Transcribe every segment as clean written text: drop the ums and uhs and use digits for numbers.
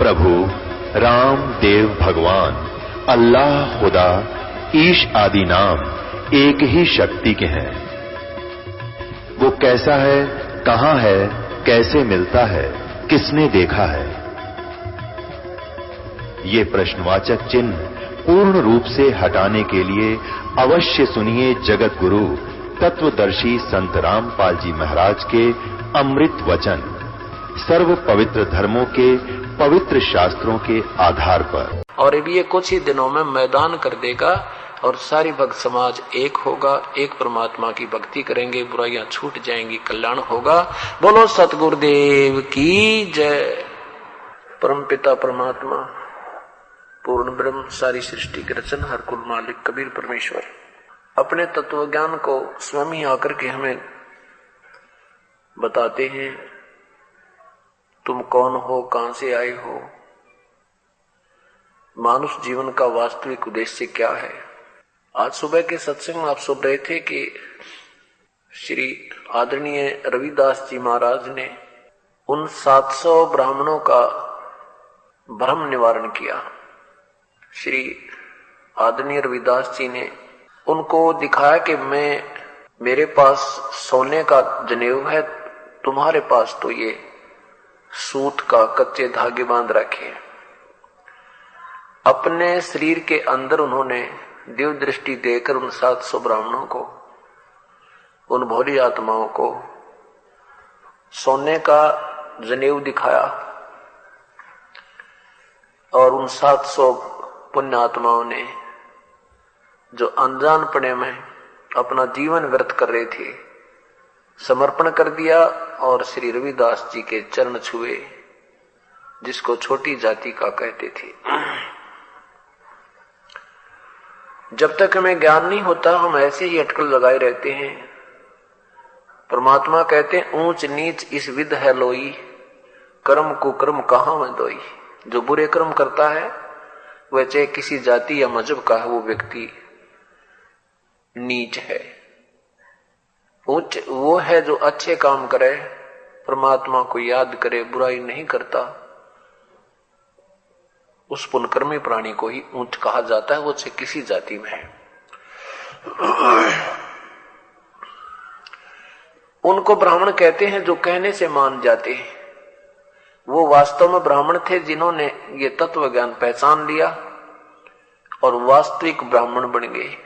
प्रभु राम देव भगवान अल्लाह खुदा ईश आदि नाम एक ही शक्ति के हैं। वो कैसा है, कहां है, कैसे मिलता है, किसने देखा है? ये प्रश्नवाचक चिन्ह पूर्ण रूप से हटाने के लिए अवश्य सुनिए जगत गुरु तत्वदर्शी संत रामपाल जी महाराज के अमृत वचन, सर्व पवित्र धर्मों के पवित्र शास्त्रों के आधार पर। और अब ये कुछ ही दिनों में मैदान कर देगा और सारी भक्त समाज एक होगा, एक परमात्मा की भक्ति करेंगे, बुराइयां छूट जाएंगी, कल्याण होगा। बोलो सतगुरुदेव की जय। परमपिता परमात्मा पूर्ण ब्रह्म सारी सृष्टि के रचन हर कुल मालिक कबीर परमेश्वर अपने तत्व ज्ञान को स्वयं ही आकर के हमें बताते हैं। तुम कौन हो, कहां से आए हो, मानुष जीवन का वास्तविक उद्देश्य क्या है। आज सुबह के सत्संग में आप सुन रहे थे कि श्री आदरणीय रविदास जी महाराज ने उन 700 ब्राह्मणों का भ्रम निवारण किया। श्री आदरणीय रविदास जी ने उनको दिखाया कि मेरे पास सोने का जनेऊ है, तुम्हारे पास तो ये सूत का कच्चे धागे बांध रखे। अपने शरीर के अंदर उन्होंने दिव्य दृष्टि देकर उन 700 ब्राह्मणों को, उन भोली आत्माओं को सोने का जनेऊ दिखाया और उन 700 पुण्य आत्माओं ने जो अनजानपने में अपना जीवन व्यर्थ कर रहे थे समर्पण कर दिया और श्री रविदास जी के चरण छुए, जिसको छोटी जाति का कहते थे। जब तक हमें ज्ञान नहीं होता हम ऐसे ही अटकल लगाए रहते हैं। परमात्मा कहते हैं ऊंच नीच इस विद है लोई, कर्म कुकर्म कहां में दोई। जो बुरे कर्म करता है वह चाहे किसी जाति या मजहब का है, वो व्यक्ति नीच है। उच्च वो है जो अच्छे काम करे, परमात्मा को याद करे, बुराई नहीं करता, उस पुण्यकर्मी प्राणी को ही ऊंच कहा जाता है, वो चाहे किसी जाति में है। उनको ब्राह्मण कहते हैं जो कहने से मान जाते हैं। वो वास्तव में ब्राह्मण थे जिन्होंने ये तत्व ज्ञान पहचान लिया और वास्तविक ब्राह्मण बन गए।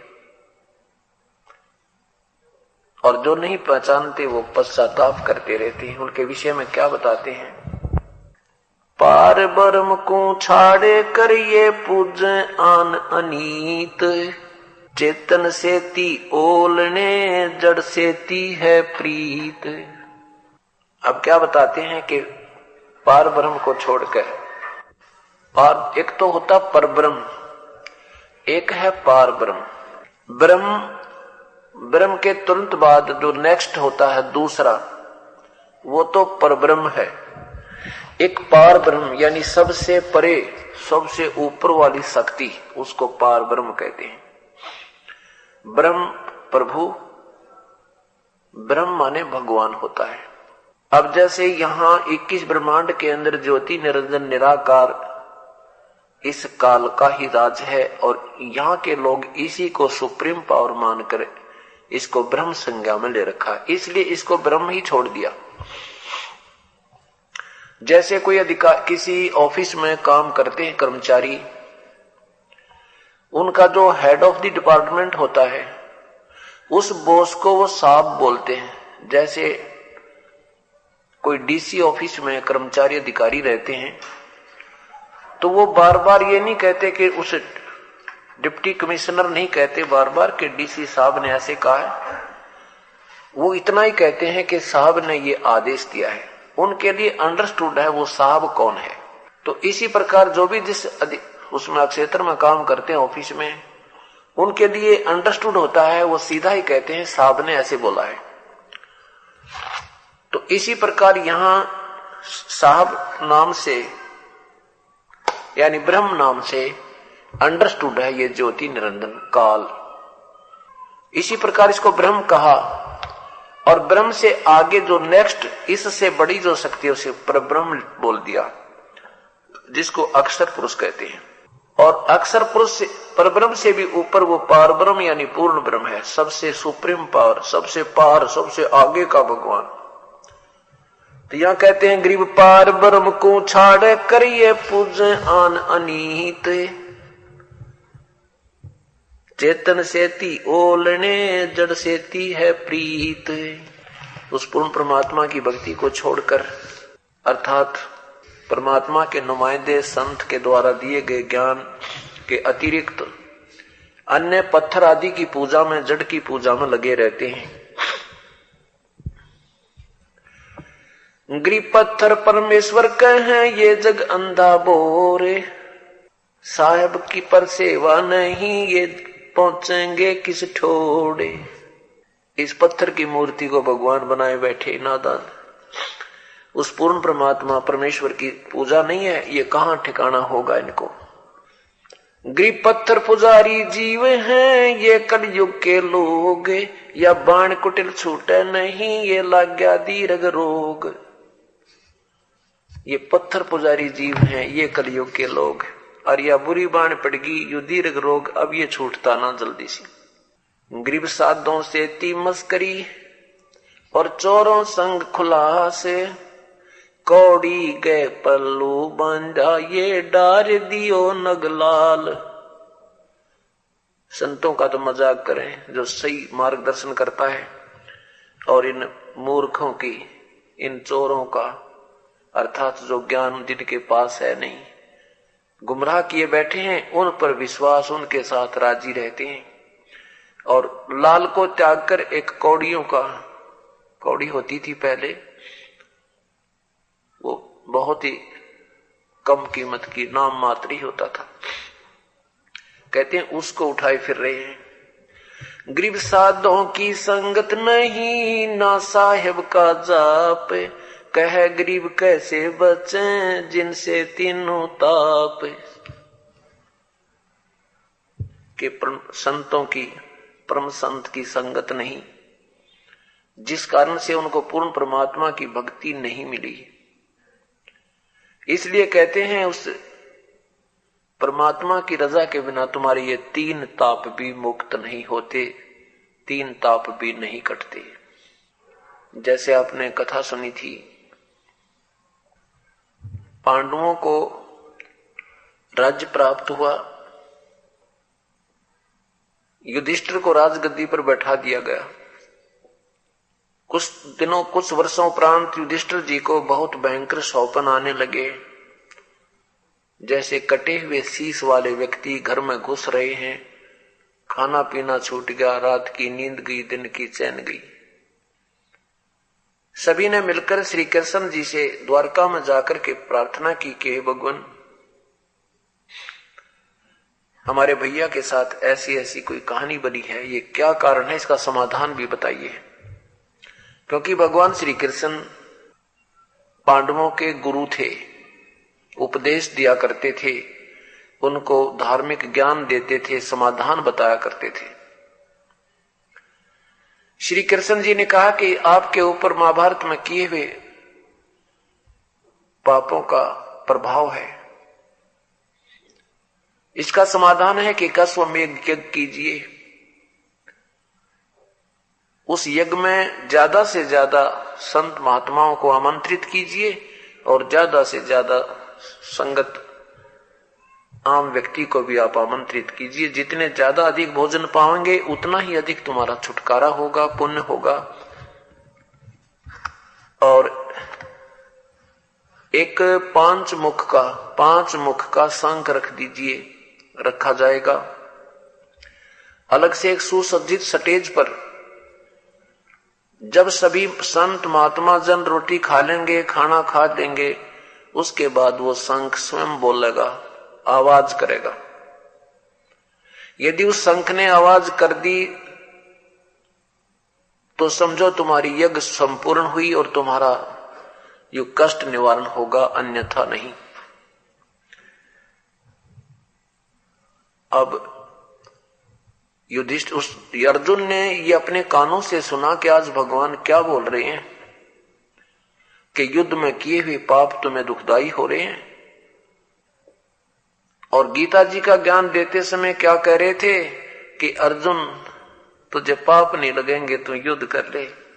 और जो नहीं पहचानते वो पश्चाताप करते रहते हैं। उनके विषय में क्या बताते हैं? पार ब्रह्म को छाड़े करिए पूज आन अनीत, चेतन सेती ओलने जड़ सेती है प्रीत। अब क्या बताते हैं कि पार ब्रह्म को छोड़कर, पार एक तो होता पर ब्रह्म, एक है पार ब्रह्म। ब्रह्म के तुरंत बाद जो नेक्स्ट होता है दूसरा, वो तो परब्रह्म है। एक पार ब्रह्म यानी सबसे परे, सबसे ऊपर वाली शक्ति, उसको पार ब्रह्म कहते हैं। ब्रह्म प्रभु, ब्रह्म माने भगवान होता है। अब जैसे यहां 21 ब्रह्मांड के अंदर ज्योति निरंजन निराकार इस काल का ही राज है और यहां के लोग इसी को सुप्रीम पावर मानकर इसको ब्रह्म संज्ञा में ले रखा है, इसलिए इसको ब्रह्म ही छोड़ दिया। जैसे कोई अधिकार किसी ऑफिस में काम करते हैं कर्मचारी, उनका जो हेड ऑफ द डिपार्टमेंट होता है उस बॉस को वो साहब बोलते हैं। जैसे कोई डीसी ऑफिस में कर्मचारी अधिकारी रहते हैं तो वो बार बार ये नहीं कहते कि उस डिप्टी कमिश्नर नहीं कहते बार बार कि डीसी साहब ने ऐसे कहा है, वो इतना ही कहते हैं कि साहब ने ये आदेश दिया है। उनके लिए अंडरस्टूड है वो साहब कौन है। तो इसी प्रकार जो भी जिस उसमें क्षेत्र में काम करते हैं ऑफिस में, उनके लिए अंडरस्टूड होता है, वो सीधा ही कहते हैं साहब ने ऐसे बोला है। तो इसी प्रकार यहां साहब नाम से यानी ब्रह्म नाम से अंडरस्टूड है ये ज्योति निरंजन काल। इसी प्रकार इसको ब्रह्म कहा और ब्रह्म से आगे जो नेक्स्ट इससे बड़ी जो शक्ति है उसे परब्रह्म बोल दिया। जिसको अक्षर पुरुष कहते हैं। और अक्षर पुरुष से, परब्रह्म से भी ऊपर वो पार ब्रह्म यानी पूर्ण ब्रह्म है, सबसे सुप्रीम पावर, सबसे पार, सबसे आगे का भगवान। तो यहां कहते हैं गरीब पार ब्रह्म को छाड़ करिए पूजे आन अनीत, चेतन सेती ओलने जड़ सेती है प्रीत। उस पूर्ण परमात्मा की भक्ति को छोड़कर, अर्थात परमात्मा के नुमाइंदे संत के द्वारा दिए गए ज्ञान के अतिरिक्त अन्य पत्थर आदि की पूजा में, जड़ की पूजा में लगे रहते हैं। गिरी पत्थर परमेश्वर कहें ये जग अंधा बोरे, साहेब की पर सेवा नहीं ये पहुंचेंगे किस ठोड़े। इस पत्थर की मूर्ति को भगवान बनाए बैठे नादान, उस पूर्ण परमात्मा परमेश्वर की पूजा नहीं है, ये कहां ठिकाना होगा इनको। गिरी पत्थर पुजारी जीव हैं ये कलयुग के लोग, या बाण कुटिल छूटे नहीं ये लाग्या दीर्घ रोग। ये पत्थर पुजारी जीव हैं ये कलयुग के लोग, और या बुरी बाण पड़गी यू दीर्घ रोग, अब ये छूटता ना जल्दी से। गरीब साधों से ती मस्करी और चोरों संग खुला से, कौड़ी गए पल्लू बांधा ये डार दियो नगलाल। संतों का तो मजाक करें जो सही मार्गदर्शन करता है, और इन मूर्खों की, इन चोरों का, अर्थात जो ज्ञान जिनके पास है नहीं, गुमराह किए बैठे हैं, उन पर विश्वास, उनके साथ राजी रहते हैं। और लाल को त्याग कर एक कौड़ियों का, कौड़ी होती थी पहले, वो बहुत ही कम कीमत की, नाम मात्र ही होता था, कहते हैं उसको उठाए फिर रहे हैं। गरीब साधों की संगत नहीं ना साहेब का जाप, कह गरीब कैसे बचें जिनसे तीनों ताप। के संतों की, परम संत की संगत नहीं, जिस कारण से उनको पूर्ण परमात्मा की भक्ति नहीं मिली। इसलिए कहते हैं उस परमात्मा की रजा के बिना तुम्हारे ये तीन ताप भी मुक्त नहीं होते, तीन ताप भी नहीं कटते। जैसे आपने कथा सुनी थी, पांडवों को राज्य प्राप्त हुआ, युधिष्ठिर को राजगद्दी पर बैठा दिया गया। कुछ दिनों, कुछ वर्षों उपरांत युधिष्ठिर जी को बहुत भयंकर सौपन आने लगे, जैसे कटे हुए शीश वाले व्यक्ति घर में घुस रहे हैं, खाना पीना छूट गया, रात की नींद गई, दिन की चैन गई। सभी ने मिलकर श्री कृष्ण जी से द्वारका में जाकर के प्रार्थना की कि हे भगवान, हमारे भैया के साथ ऐसी ऐसी कोई कहानी बनी है, ये क्या कारण है, इसका समाधान भी बताइए। क्योंकि भगवान श्री कृष्ण पांडवों के गुरु थे, उपदेश दिया करते थे, उनको धार्मिक ज्ञान देते थे, समाधान बताया करते थे। श्री कृष्ण जी ने कहा कि आपके ऊपर महाभारत में किए हुए पापों का प्रभाव है, इसका समाधान है कि अश्वमेध यज्ञ कीजिए। उस यज्ञ में ज्यादा से ज्यादा संत महात्माओं को आमंत्रित कीजिए और ज्यादा से ज्यादा संगत आम व्यक्ति को भी आप आमंत्रित कीजिए। जितने ज्यादा अधिक भोजन पाएंगे उतना ही अधिक तुम्हारा छुटकारा होगा, पुण्य होगा। और एक पांच मुख का शंख रख दीजिए, रखा जाएगा। अलग से एक सुसज्जित स्टेज पर जब सभी संत महात्मा जन रोटी खा लेंगे, खाना खा देंगे, उसके बाद वो शंख स्वयं बोलेगा, आवाज करेगा। यदि उस शंख ने आवाज कर दी तो समझो तुम्हारी यज्ञ संपूर्ण हुई और तुम्हारा यो कष्ट निवारण होगा, अन्यथा नहीं। अब युधिष्ठिर, उस अर्जुन ने ये अपने कानों से सुना कि आज भगवान क्या बोल रहे हैं कि युद्ध में किए हुए पाप तुम्हें दुखदाई हो रहे हैं। और गीता जी का ज्ञान देते समय क्या कह रहे थे कि अर्जुन तुझे पाप नहीं लगेंगे, तू युद्ध कर ले।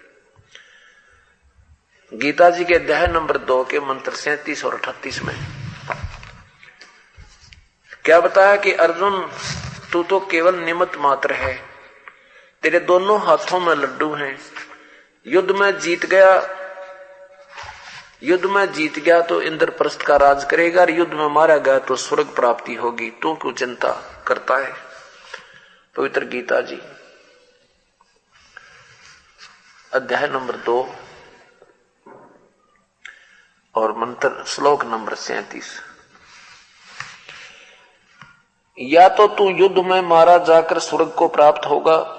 गीता जी के अध्याय नंबर 2 के मंत्र 37 और 38 में क्या बताया कि अर्जुन तू तो केवल निमित्त मात्र है, तेरे दोनों हाथों में लड्डू हैं। युद्ध में जीत गया तो इंद्रप्रस्थ का राज करेगा, और युद्ध में मारा गया तो स्वर्ग प्राप्ति होगी। तू क्यों चिंता करता है? पवित्र गीता जी अध्याय नंबर 2 और मंत्र श्लोक नंबर 37। या तो तू युद्ध में मारा जाकर स्वर्ग को प्राप्त होगा,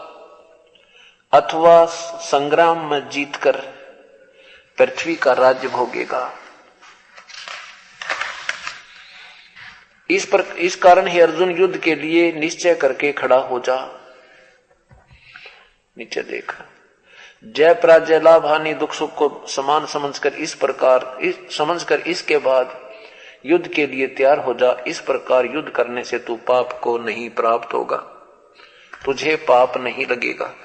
अथवा संग्राम में जीतकर पृथ्वी का राज्य भोगेगा। इस कारण ही अर्जुन युद्ध के लिए निश्चय करके खड़ा हो जा। नीचे देख, जय पराजय लाभ हानि दुख सुख को समान समझकर इसके बाद युद्ध के लिए तैयार हो जा। इस प्रकार युद्ध करने से तू पाप को नहीं प्राप्त होगा, तुझे पाप नहीं लगेगा।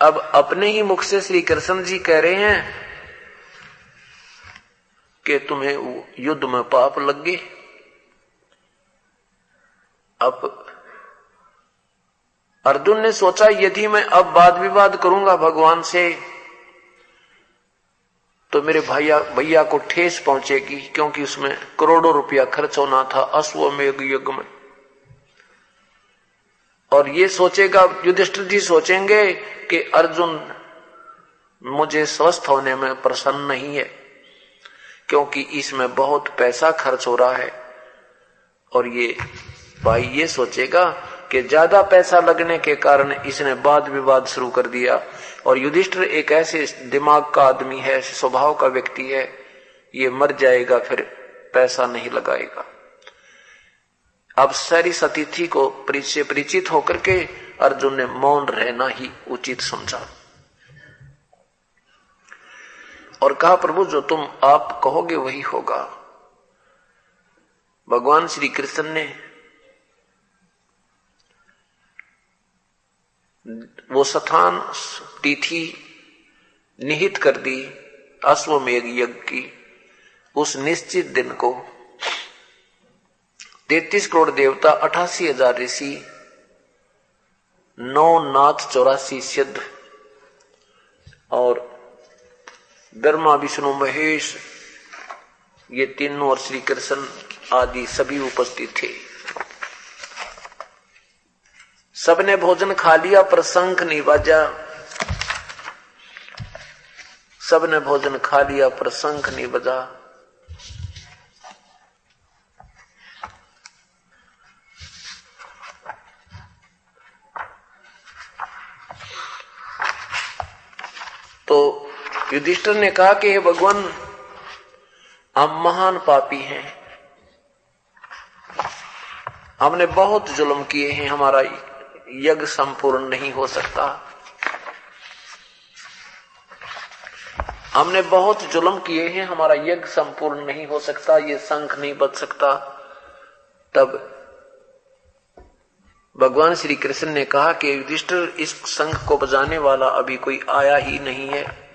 अब अपने ही मुख से श्री कृष्ण जी कह रहे हैं कि तुम्हें युद्ध में पाप लग गए। अब अर्जुन ने सोचा यदि मैं अब वाद विवाद करूंगा भगवान से तो मेरे भैया को ठेस पहुंचेगी, क्योंकि उसमें करोड़ों रुपया खर्च होना था अश्वमेध यज्ञ में। और ये सोचेगा, युधिष्ठिर जी सोचेंगे कि अर्जुन मुझे स्वस्थ होने में प्रसन्न नहीं है, क्योंकि इसमें बहुत पैसा खर्च हो रहा है। और ये भाई ये सोचेगा कि ज्यादा पैसा लगने के कारण इसने वाद विवाद शुरू कर दिया। और युधिष्ठिर एक ऐसे दिमाग का आदमी है, ऐसे स्वभाव का व्यक्ति है, ये मर जाएगा फिर पैसा नहीं लगाएगा। अब सारी सतिथि को परिचित होकर के अर्जुन ने मौन रहना ही उचित समझा और कहा, प्रभु जो तुम आप कहोगे वही होगा। भगवान श्री कृष्ण ने वो स्थान तिथि निहित कर दी अश्वमेध यज्ञ की। उस निश्चित दिन को 33 करोड़ देवता, 88,000 ऋषि, 9 नाथ, 84 सिद्ध और ब्रह्मा विष्णु महेश, ये तीनों और श्री कृष्ण आदि सभी उपस्थित थे। सबने भोजन खा लिया पर शंख नहीं बाजा। सबने भोजन खा लिया पर शंख नहीं बजा। तो युधिष्ठिर ने कहा कि हे भगवान, हम महान पापी हैं, हमने बहुत जुल्म किए हैं, हमारा यज्ञ संपूर्ण नहीं हो सकता। हमने बहुत जुल्म किए हैं, हमारा यज्ञ संपूर्ण नहीं हो सकता, ये शंख नहीं बज सकता। तब भगवान श्री कृष्ण ने कहा कि युधिष्ठिर, इस शंख को बजाने वाला अभी कोई आया ही नहीं है।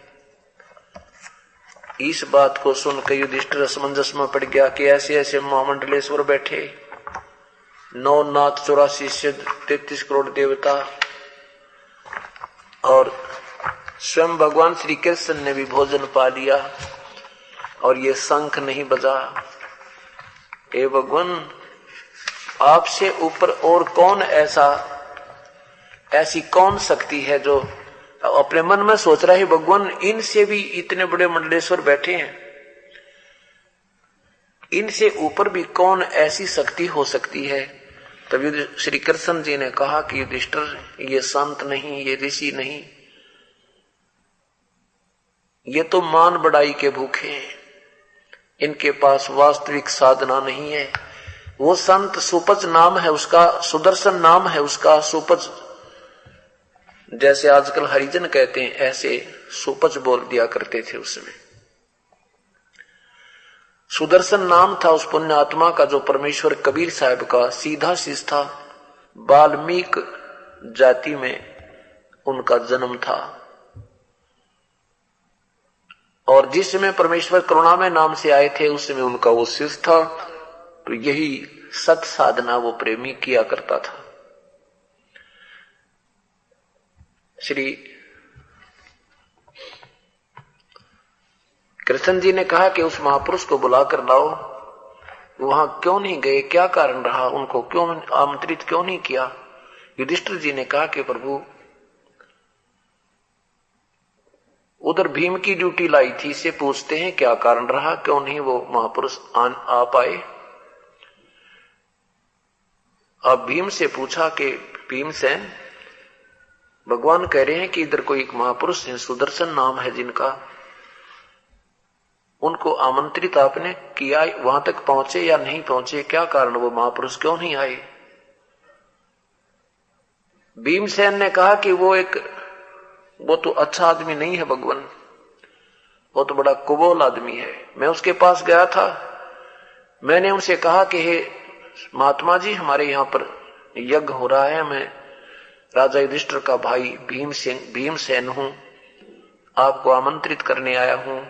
इस बात को सुनकर युधिष्ठिर असमंजस में पड़ गया कि ऐसे ऐसे महामंडलेश्वर बैठे, 9 नाथ, 84 सिद्ध, 33 करोड़ देवता और स्वयं भगवान श्री कृष्ण ने भी भोजन पा लिया और ये शंख नहीं बजा। हे भगवान, आपसे ऊपर और कौन ऐसी कौन शक्ति है जो अपने मन में सोच रहा है भगवान इनसे भी इतने बड़े मंडलेश्वर बैठे हैं, इनसे ऊपर भी कौन ऐसी शक्ति हो सकती है। तब श्री कृष्ण जी ने कहा कि युधिष्ठिर, ये संत नहीं, ये ऋषि नहीं, ये तो मान बढ़ाई के भूखे हैं, इनके पास वास्तविक साधना नहीं है। वो संत सुपच नाम है उसका, सुदर्शन नाम है उसका, सुपच जैसे आजकल हरिजन कहते हैं, ऐसे सुपच बोल दिया करते थे उसमें। सुदर्शन नाम था उस पुण्य आत्मा का जो परमेश्वर कबीर साहब का सीधा शिष्य था। वाल्मीकि जाति में उनका जन्म था और जिस समय परमेश्वर करुणामय नाम से आए थे उस समय उनका वो शिष्य था। तो यही सत साधना वो प्रेमी किया करता था। श्री कृष्ण जी ने कहा कि उस महापुरुष को बुलाकर लाओ। वहां क्यों नहीं गए, क्या कारण रहा, उनको क्यों आमंत्रित क्यों नहीं किया? युधिष्ठिर जी ने कहा कि प्रभु उधर भीम की ड्यूटी लाई थी, इससे पूछते हैं क्या कारण रहा, क्यों नहीं वो महापुरुष आ पाए। अब भीम से पूछा कि भीमसेन, भगवान कह रहे हैं कि इधर कोई एक महापुरुष है, सुदर्शन नाम है जिनका, उनको आमंत्रित आपने किया, वहां तक पहुंचे या नहीं पहुंचे, क्या कारण, वो महापुरुष क्यों नहीं आए? भीमसेन ने कहा कि वो तो अच्छा आदमी नहीं है भगवान, वो तो बड़ा कुबोल आदमी है। मैं उसके पास गया था, मैंने उनसे कहा कि हे महात्मा जी, हमारे यहाँ पर यज्ञ हो रहा है, मैं राजा युधिष्ठिर का भाई भीमसेन हूं, आपको आमंत्रित करने आया हूं,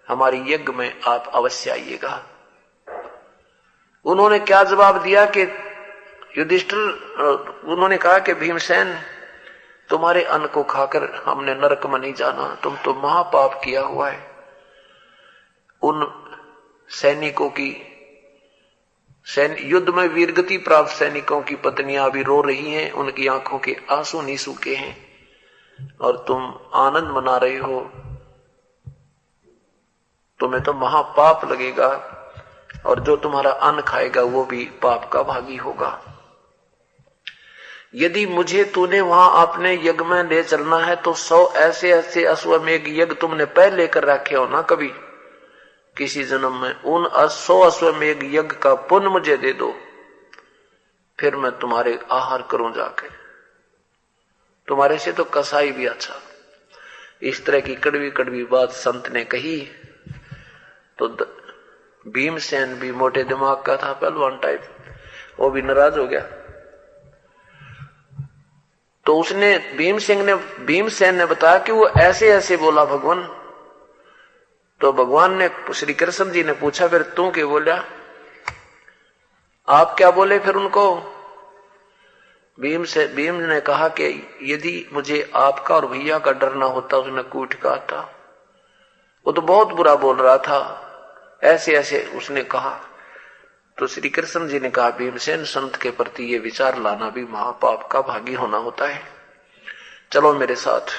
हमारी यज्ञ में आप अवश्य आइएगा। उन्होंने क्या जवाब दिया कि युधिष्ठिर, उन्होंने कहा कि भीमसेन, तुम्हारे अन्न को खाकर हमने नरक में नहीं जाना, तुम तो महापाप किया हुआ है। उन सैनिकों की युद्ध में वीरगति प्राप्त सैनिकों की पत्नियां अभी रो रही हैं, उनकी आंखों के आंसू नहीं सूखे हैं और तुम आनंद मना रहे हो, तुम्हें तो महापाप लगेगा और जो तुम्हारा अन्न खाएगा वो भी पाप का भागी होगा। यदि मुझे तूने वहां अपने यज्ञ में ले चलना है तो 100 ऐसे अश्वमेघ यज्ञ तुमने पहले लेकर रखे हो ना कभी किसी जन्म में, उन 100 अश्वमेघ यज्ञ का पुण्य मुझे दे दो, फिर मैं तुम्हारे आहार करूं जाके, तुम्हारे से तो कसाई भी अच्छा। इस तरह की कड़वी कड़वी बात संत ने कही तो भीमसेन भी मोटे दिमाग का था, पहलवान टाइप, वो भी नाराज हो गया। तो उसने भीमसेन ने बताया कि वो ऐसे ऐसे बोला भगवान। तो भगवान ने, श्री कृष्ण जी ने पूछा, फिर तू क्या बोला, आप क्या बोले फिर उनको? भीम ने कहा कि यदि मुझे आपका और भैया का डर ना होता, उसने कूट कहा था, वो तो बहुत बुरा बोल रहा था, ऐसे ऐसे उसने कहा। तो श्री कृष्ण जी ने कहा, भीमसेन, संत के प्रति ये विचार लाना भी महापाप का भागी होना होता है, चलो मेरे साथ,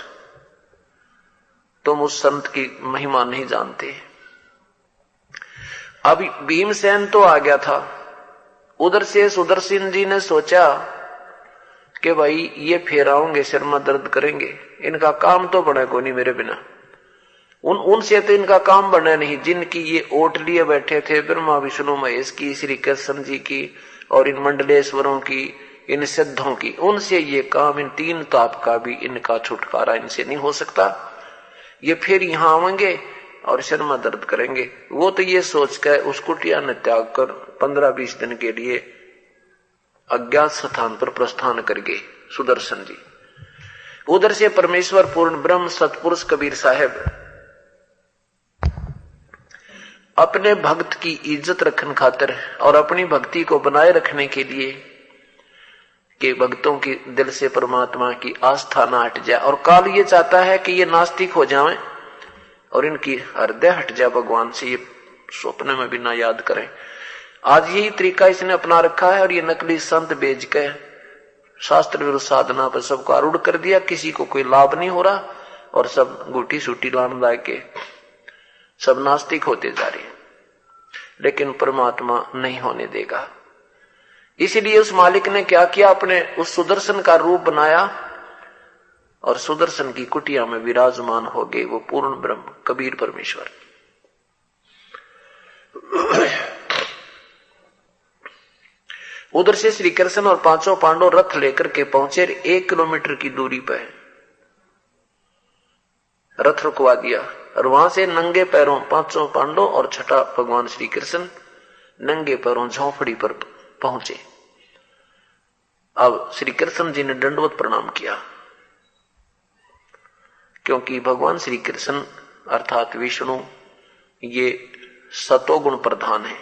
तुम उस संत की महिमा नहीं जानते। अब भीमसेन तो आ गया था, उधर से सुदर्शन जी ने सोचा कि भाई ये फेराओगे सिर में दर्द करेंगे, इनका काम तो बने को नहीं मेरे बिना, उनसे तो इनका काम बना नहीं, जिनकी ये ओट लिए बैठे थे ब्रह्मा विष्णु महेश की, श्री कृष्ण जी की और इन मंडलेश्वरों की, इन सिद्धों की, उनसे ये काम, इन 3 ताप का भी इनका छुटकारा इनसे नहीं हो सकता। ये फिर यहां आवेंगे और सिर में दर्द करेंगे। वो तो ये सोचकर उस कुटिया ने त्याग कर 15-20 दिन के लिए अज्ञात स्थान पर प्रस्थान कर गए सुदर्शन जी। उधर से परमेश्वर पूर्ण ब्रह्म सतपुरुष कबीर साहब अपने भक्त की इज्जत रखने खातिर और अपनी भक्ति को बनाए रखने के लिए कि भक्तों के दिल से परमात्मा की आस्था ना हट जाए, और काल ये चाहता है कि ये नास्तिक हो जाएं और इनकी हृदय हट जाए भगवान से, ये स्वप्न में भी ना याद करें। आज यही तरीका इसने अपना रखा है और ये नकली संत बेच के शास्त्र विरुद्ध साधना पर सबको आरूढ़ कर दिया, किसी को कोई लाभ नहीं हो रहा और सब गुटी सूटी लान ला के सब नास्तिक होते जा रहे, लेकिन परमात्मा नहीं होने देगा। इसीलिए उस मालिक ने क्या किया, अपने उस सुदर्शन का रूप बनाया और सुदर्शन की कुटिया में विराजमान हो गए वो पूर्ण ब्रह्म कबीर परमेश्वर। उधर से श्री कृष्ण और 5 पांडव रथ लेकर के पहुंचे, 1 किलोमीटर की दूरी पर रथ रुकवा दिया और वहां से नंगे पैरों पांचों पांडव और छठा भगवान श्री कृष्ण नंगे पैरों झोंपड़ी पर पहुंचे। अब श्री कृष्ण जी ने दंडवत प्रणाम किया, क्योंकि भगवान श्री कृष्ण अर्थात विष्णु ये सतोगुण प्रधान है,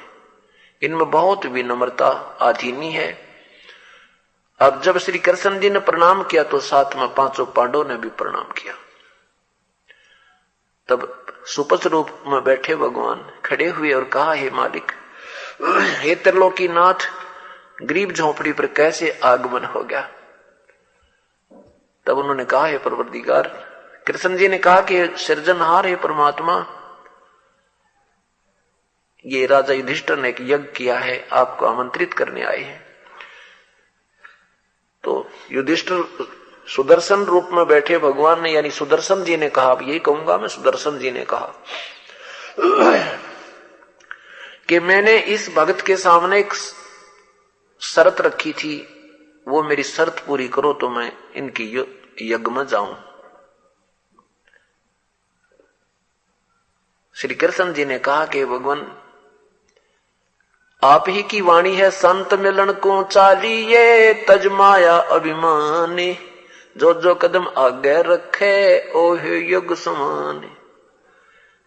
इनमें बहुत विनम्रता आधीनी है। अब जब श्री कृष्ण जी ने प्रणाम किया तो साथ में पांचों पांडवों ने भी प्रणाम किया। तब सुपथ रूप में बैठे भगवान खड़े हुए और कहा, हे मालिक, हे त्रिलोकीनाथ, गरीब झोंपड़ी पर कैसे आगमन हो गया? तब उन्होंने कहा, हे परवरदिगार, कृष्ण जी ने कहा कि सृजनहार है परमात्मा, ये राजा युधिष्ठिर ने एक यज्ञ किया है, आपको आमंत्रित करने आए हैं। तो युधिष्ठिर सुदर्शन रूप में बैठे भगवान ने, यानी सुदर्शन जी ने कहा, अब यही कहूंगा मैं, सुदर्शन जी ने कहा कि मैंने इस भक्त के सामने एक शर्त रखी थी, वो मेरी शर्त पूरी करो तो मैं इनकी यज्ञ में जाऊं। श्री कृष्ण जी ने कहा कि भगवान, आप ही की वाणी है, संत मिलन को चालिए तजमाया अभिमानी, जो जो कदम आगे रखे ओहे युग समान।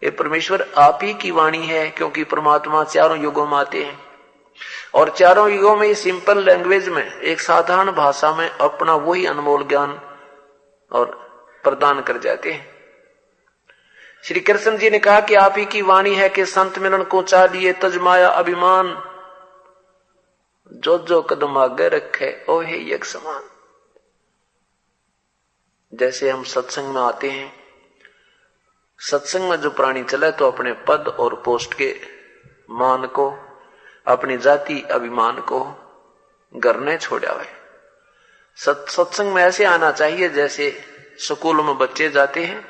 ये परमेश्वर आप ही की वाणी है, क्योंकि परमात्मा चारों युगों में आते हैं और चारों युगों में सिंपल लैंग्वेज में, एक साधारण भाषा में अपना वही अनमोल ज्ञान और प्रदान कर जाते हैं। श्री कृष्ण जी ने कहा कि आप ही की वाणी है कि संत मिलन को चालिए तजमाया अभिमान, जो जो कदम आगे रखे ओहे यज्ञ समान। जैसे हम सत्संग में आते हैं, सत्संग में जो प्राणी चले तो अपने पद और पोस्ट के मान को, अपनी जाति अभिमान को घर ने छोड़ा हुए। सत्संग में ऐसे आना चाहिए जैसे स्कूल में बच्चे जाते हैं,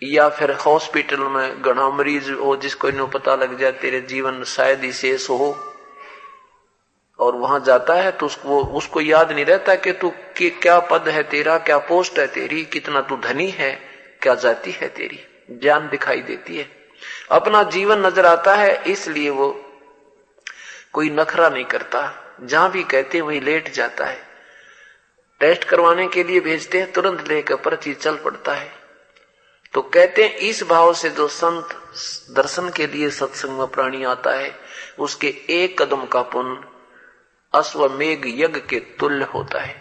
या फिर हॉस्पिटल में घना मरीज हो जिसको इन्हें पता लग जाए तेरे जीवन शायद ही शेष हो, और वहां जाता है तो उसको याद नहीं रहता कि तू क्या पद है तेरा, क्या पोस्ट है तेरी, कितना तू धनी है, क्या जाति है तेरी, जान दिखाई देती है, अपना जीवन नजर आता है। इसलिए वो कोई नखरा नहीं करता, जहां भी कहते वहीं लेट जाता है। टेस्ट करवाने के लिए भेजते हैं, तुरंत लेकर पर्ची चल पड़ता है। तो कहते हैं इस भाव से जो संत दर्शन के लिए सत्संग में प्राणी आता है, उसके एक कदम का पुण्य अश्वमेघ यज्ञ के तुल्य होता है,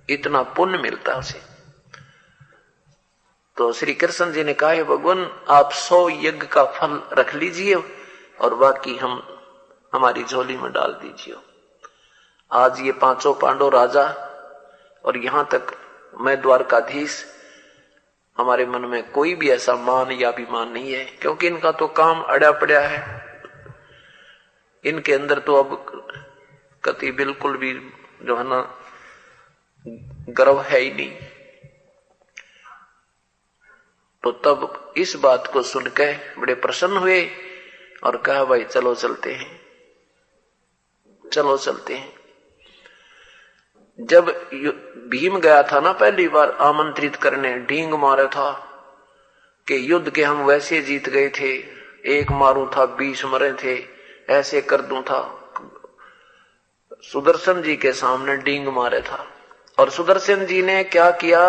इतना पुण्य मिलता है उसे। तो श्री कृष्ण जी ने कहा, है भगवान, आप 100 यज्ञ का फल रख लीजिए और बाकी हम हमारी झोली में डाल दीजिए। आज ये पांचों पांडव राजा और यहां तक मैं द्वारकाधीश, हमारे मन में कोई भी ऐसा मान या अभिमान नहीं है, क्योंकि इनका तो काम अड़ा पड़ा है। इनके अंदर तो अब कति बिल्कुल भी जो है ना गर्व है ही नहीं। तो तब इस बात को सुनकर बड़े प्रसन्न हुए और कहा, भाई चलो चलते हैं, चलो चलते हैं। जब भीम गया था ना पहली बार आमंत्रित करने, ढींग मारा था कि युद्ध के हम वैसे जीत गए थे, एक मारू था 20 मरे थे, ऐसे कर दूं था, सुदर्शन जी के सामने डींग मारे था। और सुदर्शन जी ने क्या किया,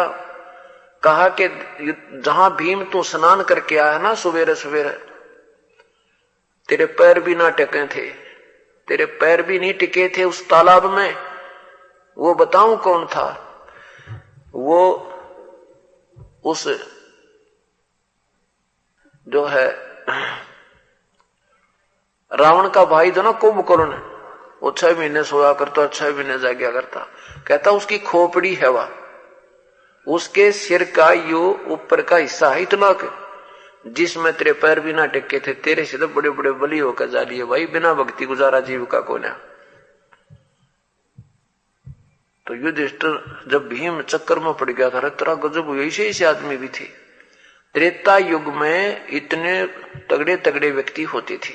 कहा कि जहां भीम तू स्नान करके आया ना सवेरे सवेरे, तेरे पैर भी ना टिके थे, तेरे पैर भी नहीं टिके थे उस तालाब में, वो बताऊं कौन था? वो उस जो है रावण का भाई जो ना कुंभकर्ण, वो 6 महीने सोया करता, 6 महीने जागया करता। कहता उसकी खोपड़ी है वह, उसके सिर का यो ऊपर का हिस्सा है इतना के जिसमें तेरे पैर भी ना टिके थे, तेरे से तो बड़े बड़े बलि होकर जा लिए भाई, बिना भक्ति गुजारा जीव का कोना। तो युधिष्ठिर जब भीम चक्कर में पड़ गया था, तेरा गजब, ऐसे आदमी भी थे। त्रेता युग में इतने तगड़े तगड़े व्यक्ति होते थे।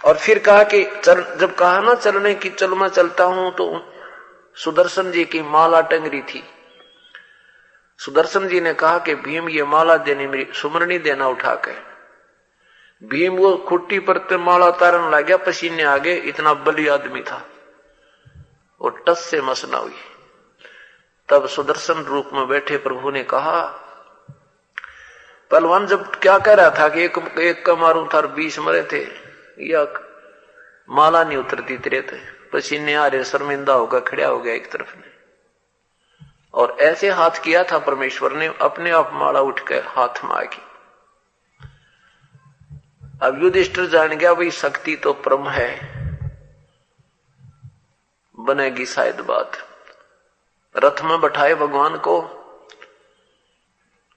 और फिर कहा कि जब कहा ना चलने की, चल मैं चलता हूं, तो सुदर्शन जी की माला टंग रही थी। सुदर्शन जी ने कहा कि भीम ये माला देने मेरी सुमरनी देना उठा के। भीम वो खुट्टी पर माला उतारने लग गया, पसीने आ गए, इतना बली आदमी था, वो टस से मस ना हुई। तब सुदर्शन रूप में बैठे प्रभु ने कहा, पहलवान जब क्या कह रहा था कि एक का मारूं था 20 मरे थे, या माला नहीं उतरती तेरे थे, पसीने आ रहे, शर्मिंदा होकर खड़ा हो गया एक तरफ ने, और ऐसे हाथ किया था परमेश्वर ने, अपने आप माला उठ कर हाथ में आ गई। अब युधिष्ठिर जान गया भाई शक्ति तो परम है, बनेगी शायद बात। रथ में बैठाए भगवान को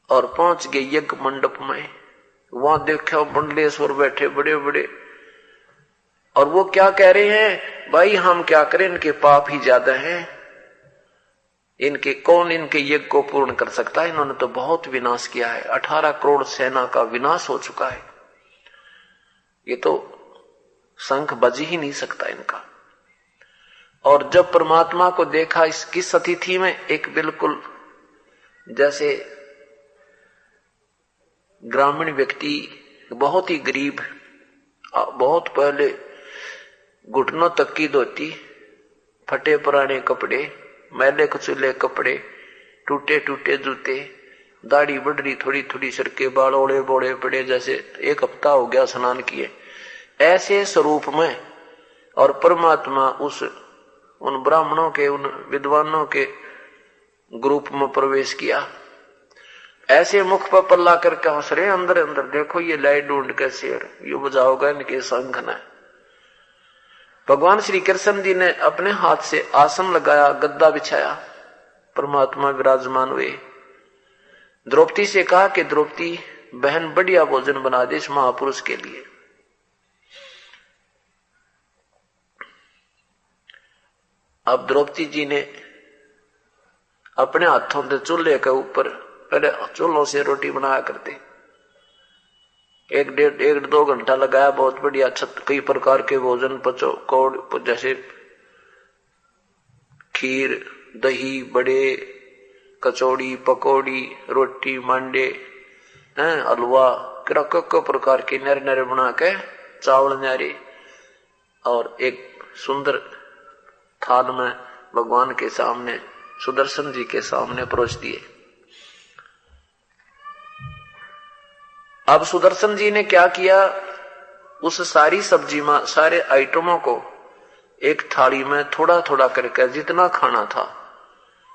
और पहुंच गए यज्ञ मंडप में। वहां देखा मंडलेश्वर बैठे बड़े बड़े, और वो क्या कह रहे हैं, भाई हम क्या करें, इनके पाप ही ज्यादा हैं, इनके कौन इनके यज्ञ को पूर्ण कर सकता है, इन्होंने तो बहुत विनाश किया है, 18 करोड़ सेना का विनाश हो चुका है, ये तो शंख बज ही नहीं सकता इनका। और जब परमात्मा को देखा इसकी स्थिति में, एक बिल्कुल जैसे ग्रामीण व्यक्ति, बहुत ही गरीब, बहुत पहले घुटनों तक की धोती, फटे पुराने कपड़े, मैले कुचले कपड़े, टूटे टूटे जूते, दाढ़ी बढ़ रही थोड़ी थोड़ी, सड़के बाल ओड़े बोड़े पड़े, जैसे एक हफ्ता हो गया स्नान किए, ऐसे स्वरूप में। और परमात्मा उन ब्राह्मणों के, उन विद्वानों के ग्रुप में प्रवेश किया, ऐसे मुख पर पल्ला करके हंस रहे, अंदर अंदर देखो ये लाई ढूंढ के शेर, ये बजाओगा इनके शंख न। भगवान श्री कृष्ण जी ने अपने हाथ से आसन लगाया, गद्दा बिछाया, परमात्मा विराजमान हुए। द्रौपदी से कहा कि द्रौपदी बहन बढ़िया भोजन बना दे इस महापुरुष के लिए। अब द्रौपदी जी ने अपने हाथों से चूल्हे के ऊपर, पहले चूल्हों से रोटी बनाया करते, 1-1.5-2 घंटा लगाया, बहुत बढ़िया कई प्रकार के भोजन, पचौड़ जैसे खीर, दही, बड़े, कचौड़ी, पकौड़ी, रोटी, मांडे, हलवा, कई प्रकार के नरे नरे बना के, चावल न्यारे, और एक सुंदर थाल में भगवान के सामने, सुदर्शन जी के सामने परोस दिए। अब सुदर्शन जी ने क्या किया, उस सारी सब्जी में सारे आइटमों को एक थाली में थोड़ा थोड़ा करके, जितना खाना था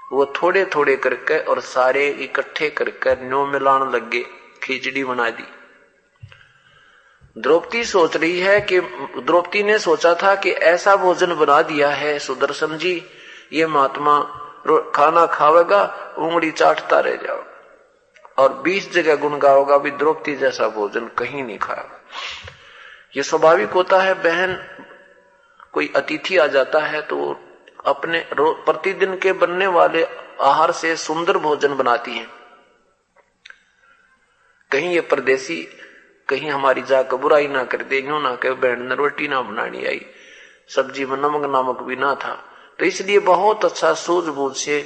वो थोड़े थोड़े करके और सारे इकट्ठे करके न्यो मिलान लग गए, खिचड़ी बना दी। द्रौपदी सोच रही है कि, द्रौपदी ने सोचा था कि ऐसा भोजन बना दिया है सुदर्शन जी, ये महात्मा खाना खावेगा उंगली चाटता रह जाओगा, और 20 जगह गुण गाओगा भी द्रौपदी जैसा भोजन कहीं नहीं खाएगा। ये स्वाभाविक होता है, बहन कोई अतिथि आ जाता है तो अपने प्रतिदिन के बनने वाले आहार से सुंदर भोजन बनाती हैं। कहीं ये परदेसी कहीं हमारी जाकर बुराई ना कर दे, यूं ना कहे बहन ने रोटी ना बनानी आई, सब्जी में नमक नामक भी ना था, तो इसलिए बहुत अच्छा सूझबूझ से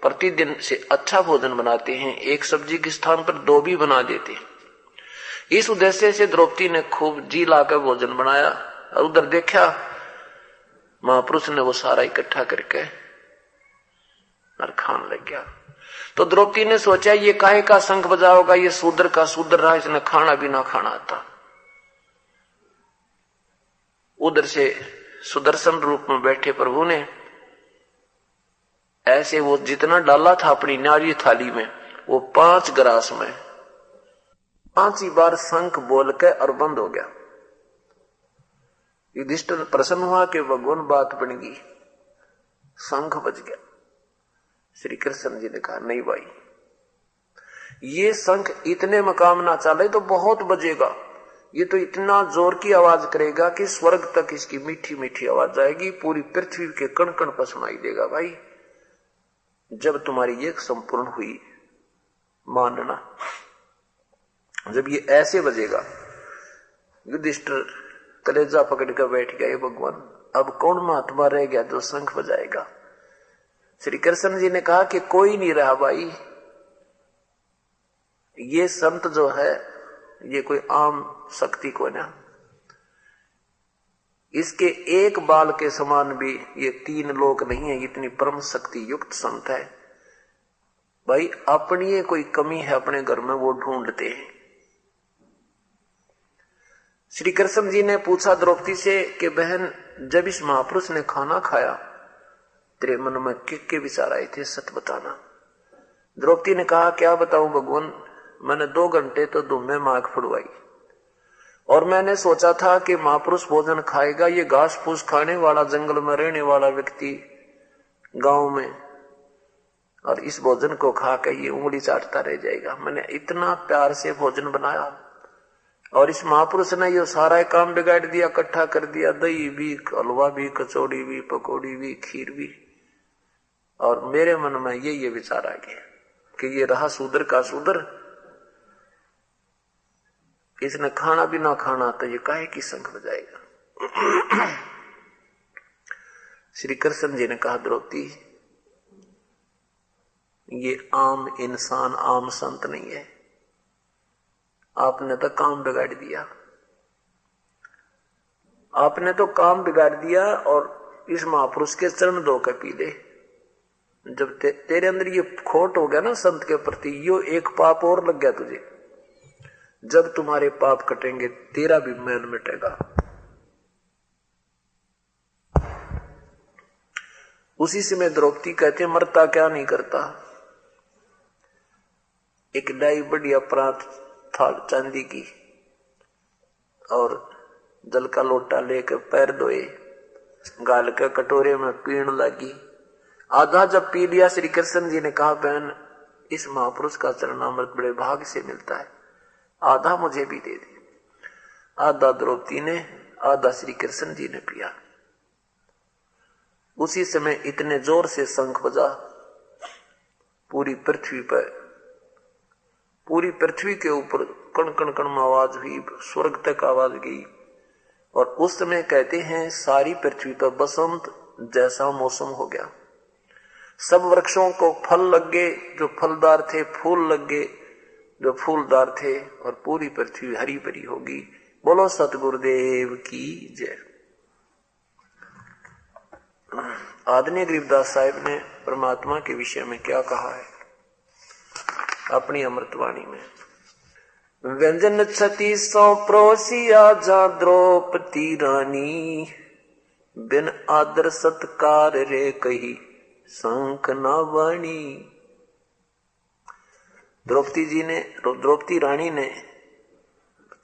प्रतिदिन से अच्छा भोजन बनाते हैं, एक सब्जी के स्थान पर 2 भी बना देते हैं। इस उद्देश्य से द्रौपदी ने खूब जी लाकर भोजन बनाया, और उधर देखा महापुरुष ने वो सारा इकट्ठा करके और खान लग गया। तो द्रौपदी ने सोचा ये काहे का शंख बजाओगा, ये शूद्र का शूद्र रहा, इसने खाना भी ना खाना आता। उधर से सुदर्शन रूप में बैठे प्रभु ने ऐसे वो जितना डाला था अपनी नारी थाली में, वो 5 ग्रास में 5 ही बार शंख बोल के और बंद हो गया। युधिष्ठिर प्रसन्न हुआ कि भगवान बात बन गई, शंख बज गया। श्री कृष्ण जी ने कहा नहीं भाई, ये शंख इतने मकाम ना चले तो बहुत बजेगा, ये तो इतना जोर की आवाज करेगा कि स्वर्ग तक इसकी मीठी मीठी आवाज जाएगी, पूरी पृथ्वी के कण कण पर सुनाई देगा। भाई जब तुम्हारी ये संपूर्ण हुई मानना, जब ये ऐसे बजेगा। युधिष्ठिर कलेजा पकड़ कर बैठ गया, भगवान अब कौन महात्मा रह गया जो शंख बजाएगा। श्री कृष्ण जी ने कहा कि कोई नहीं रहा भाई, ये संत जो है ये कोई आम शक्ति को ना, इसके एक बाल के समान भी ये 3 लोक नहीं है, इतनी परम शक्ति युक्त संत है। भाई अपनी ये कोई कमी है अपने घर में वो ढूंढते हैं। श्री कृष्ण जी ने पूछा द्रौपदी से कि बहन जब इस महापुरुष ने खाना खाया तेरे मन में के विचार आए थे, सच बताना। द्रौपदी ने कहा क्या बताऊं भगवान, मैंने 2 घंटे तो धूम में मांग फुड़वाई और मैंने सोचा था कि महापुरुष भोजन खाएगा, ये घास फूस खाने वाला जंगल में रहने वाला व्यक्ति गांव में, और इस भोजन को खा के ये उंगली चाटता रह जाएगा। मैंने इतना प्यार से भोजन बनाया और इस महापुरुष ने ये सारा काम बिगाड़ दिया, इकट्ठा कर दिया, दही भी, हलवा भी, कचौड़ी भी, पकौड़ी भी, खीर भी। और मेरे मन में ये विचार आ गया कि ये रहा शूद्र का शूद्र, इसने खाना भी ना खाना तो ये काहे की संग बजाएगा। श्री कृष्ण जी ने कहा द्रौपदी ये आम इंसान आम संत नहीं है, आपने तो काम बिगाड़ दिया, आपने तो काम बिगाड़ दिया। और इस महापुरुष के चरण धो के पी ले। जब तेरे अंदर ये खोट हो गया ना संत के प्रति, यो एक पाप और लग गया तुझे। जब तुम्हारे पाप कटेंगे तेरा भी मैल मिटेगा। उसी समय द्रौपदी कहते मरता क्या नहीं करता। एक डाई बढ़िया परात थाल चांदी की और जल का लोटा लेकर पैर धोए, गाल के कटोरे में पीण लगी। आधा जब पी लिया श्री कृष्ण जी ने कहा बहन इस महापुरुष का चरणामृत बड़े भाग से मिलता है, आधा मुझे भी दे दे। आधा द्रौपदी ने, आधा श्री कृष्ण जी ने पिया। उसी समय इतने जोर से शंख बजा पूरी पृथ्वी के ऊपर कण कण कण में आवाज हुई, स्वर्ग तक आवाज गई। और उस समय कहते हैं सारी पृथ्वी पर बसंत जैसा मौसम हो गया। सब वृक्षों को फल लग गए जो फलदार थे, फूल लग गए जो फूलदार थे, और पूरी पृथ्वी हरी भरी होगी। बोलो सतगुरुदेव की जय। आदरणीय गरीबदास साहिब ने परमात्मा के विषय में क्या कहा है अपनी अमृतवाणी में। व्यंजन 3600 प्रोसिया जा द्रौपदी रानी, बिन आदर सत्कार रे कही शंख ना वाणी। द्रौपदी रानी ने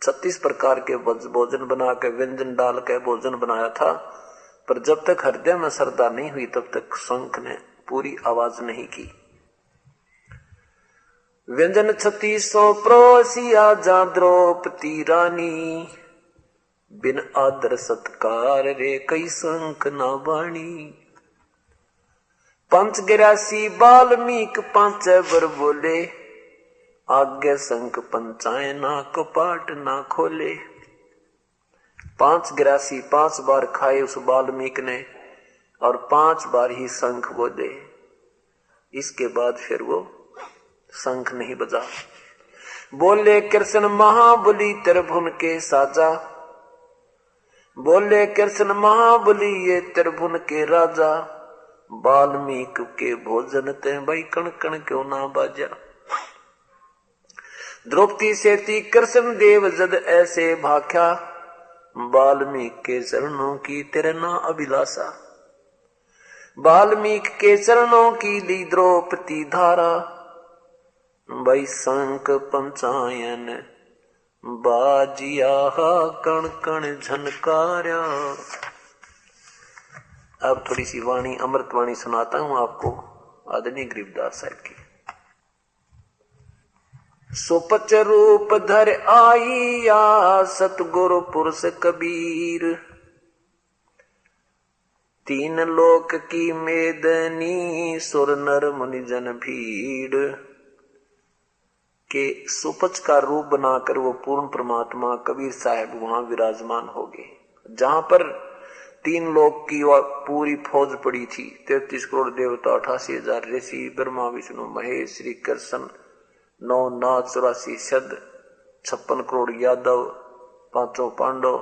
36 प्रकार के भोजन बना के व्यंजन डाल के भोजन बनाया था, पर जब तक हृदय में श्रद्धा नहीं हुई तब तक शंख ने पूरी आवाज नहीं की। व्यंजन 3600 प्रोसिया जा द्रौपदी रानी, बिन आदर सत्कार रे कई शंख ना वाणी। 584 वाल्मीक 5 वर बोले, आगे शंख पंचाए ना कपाट ना खोले। 584 5 बार खाए उस वाल्मीक ने और 5 बार ही शंख बोले। इसके बाद फिर वो शंख नहीं बजा। बोले कृष्ण महाबली त्रिभुवन के साजा, बोले कृष्ण महाबली ये त्रिभुवन के राजा। वाल्मीक के भोजन ते भाई कण कण क्यों ना बाजा। द्रौपदी सेती कृष्ण देव जद ऐसे भाख्या, वाल्मीक के चरणों की तेरे ना अभिलाषा। वाल्मीक के चरणों की ली द्रौपदी धारा, भाई शंख पंचायन बाजिया कण कण झनकार्या। अब थोड़ी सी वाणी अमृतवाणी सुनाता हूं आपको आदरणीय गरीबदास साहब की। सुपच रूप धर आईया सतगुरु पुरुष कबीर, 3 लोक की मेदनी सुर नर मुनि जन भीड़। के सुपच का रूप बनाकर वो पूर्ण परमात्मा कबीर साहब वहां विराजमान हो गए, जहां पर 3 लोक की पूरी फौज पड़ी थी। 33 करोड़ देवता, 88,000 ऋषि, ब्रह्मा विष्णु महेश, श्री कृष्ण 9 नाथ 84 शद 56 करोड़ यादव 5 पांडव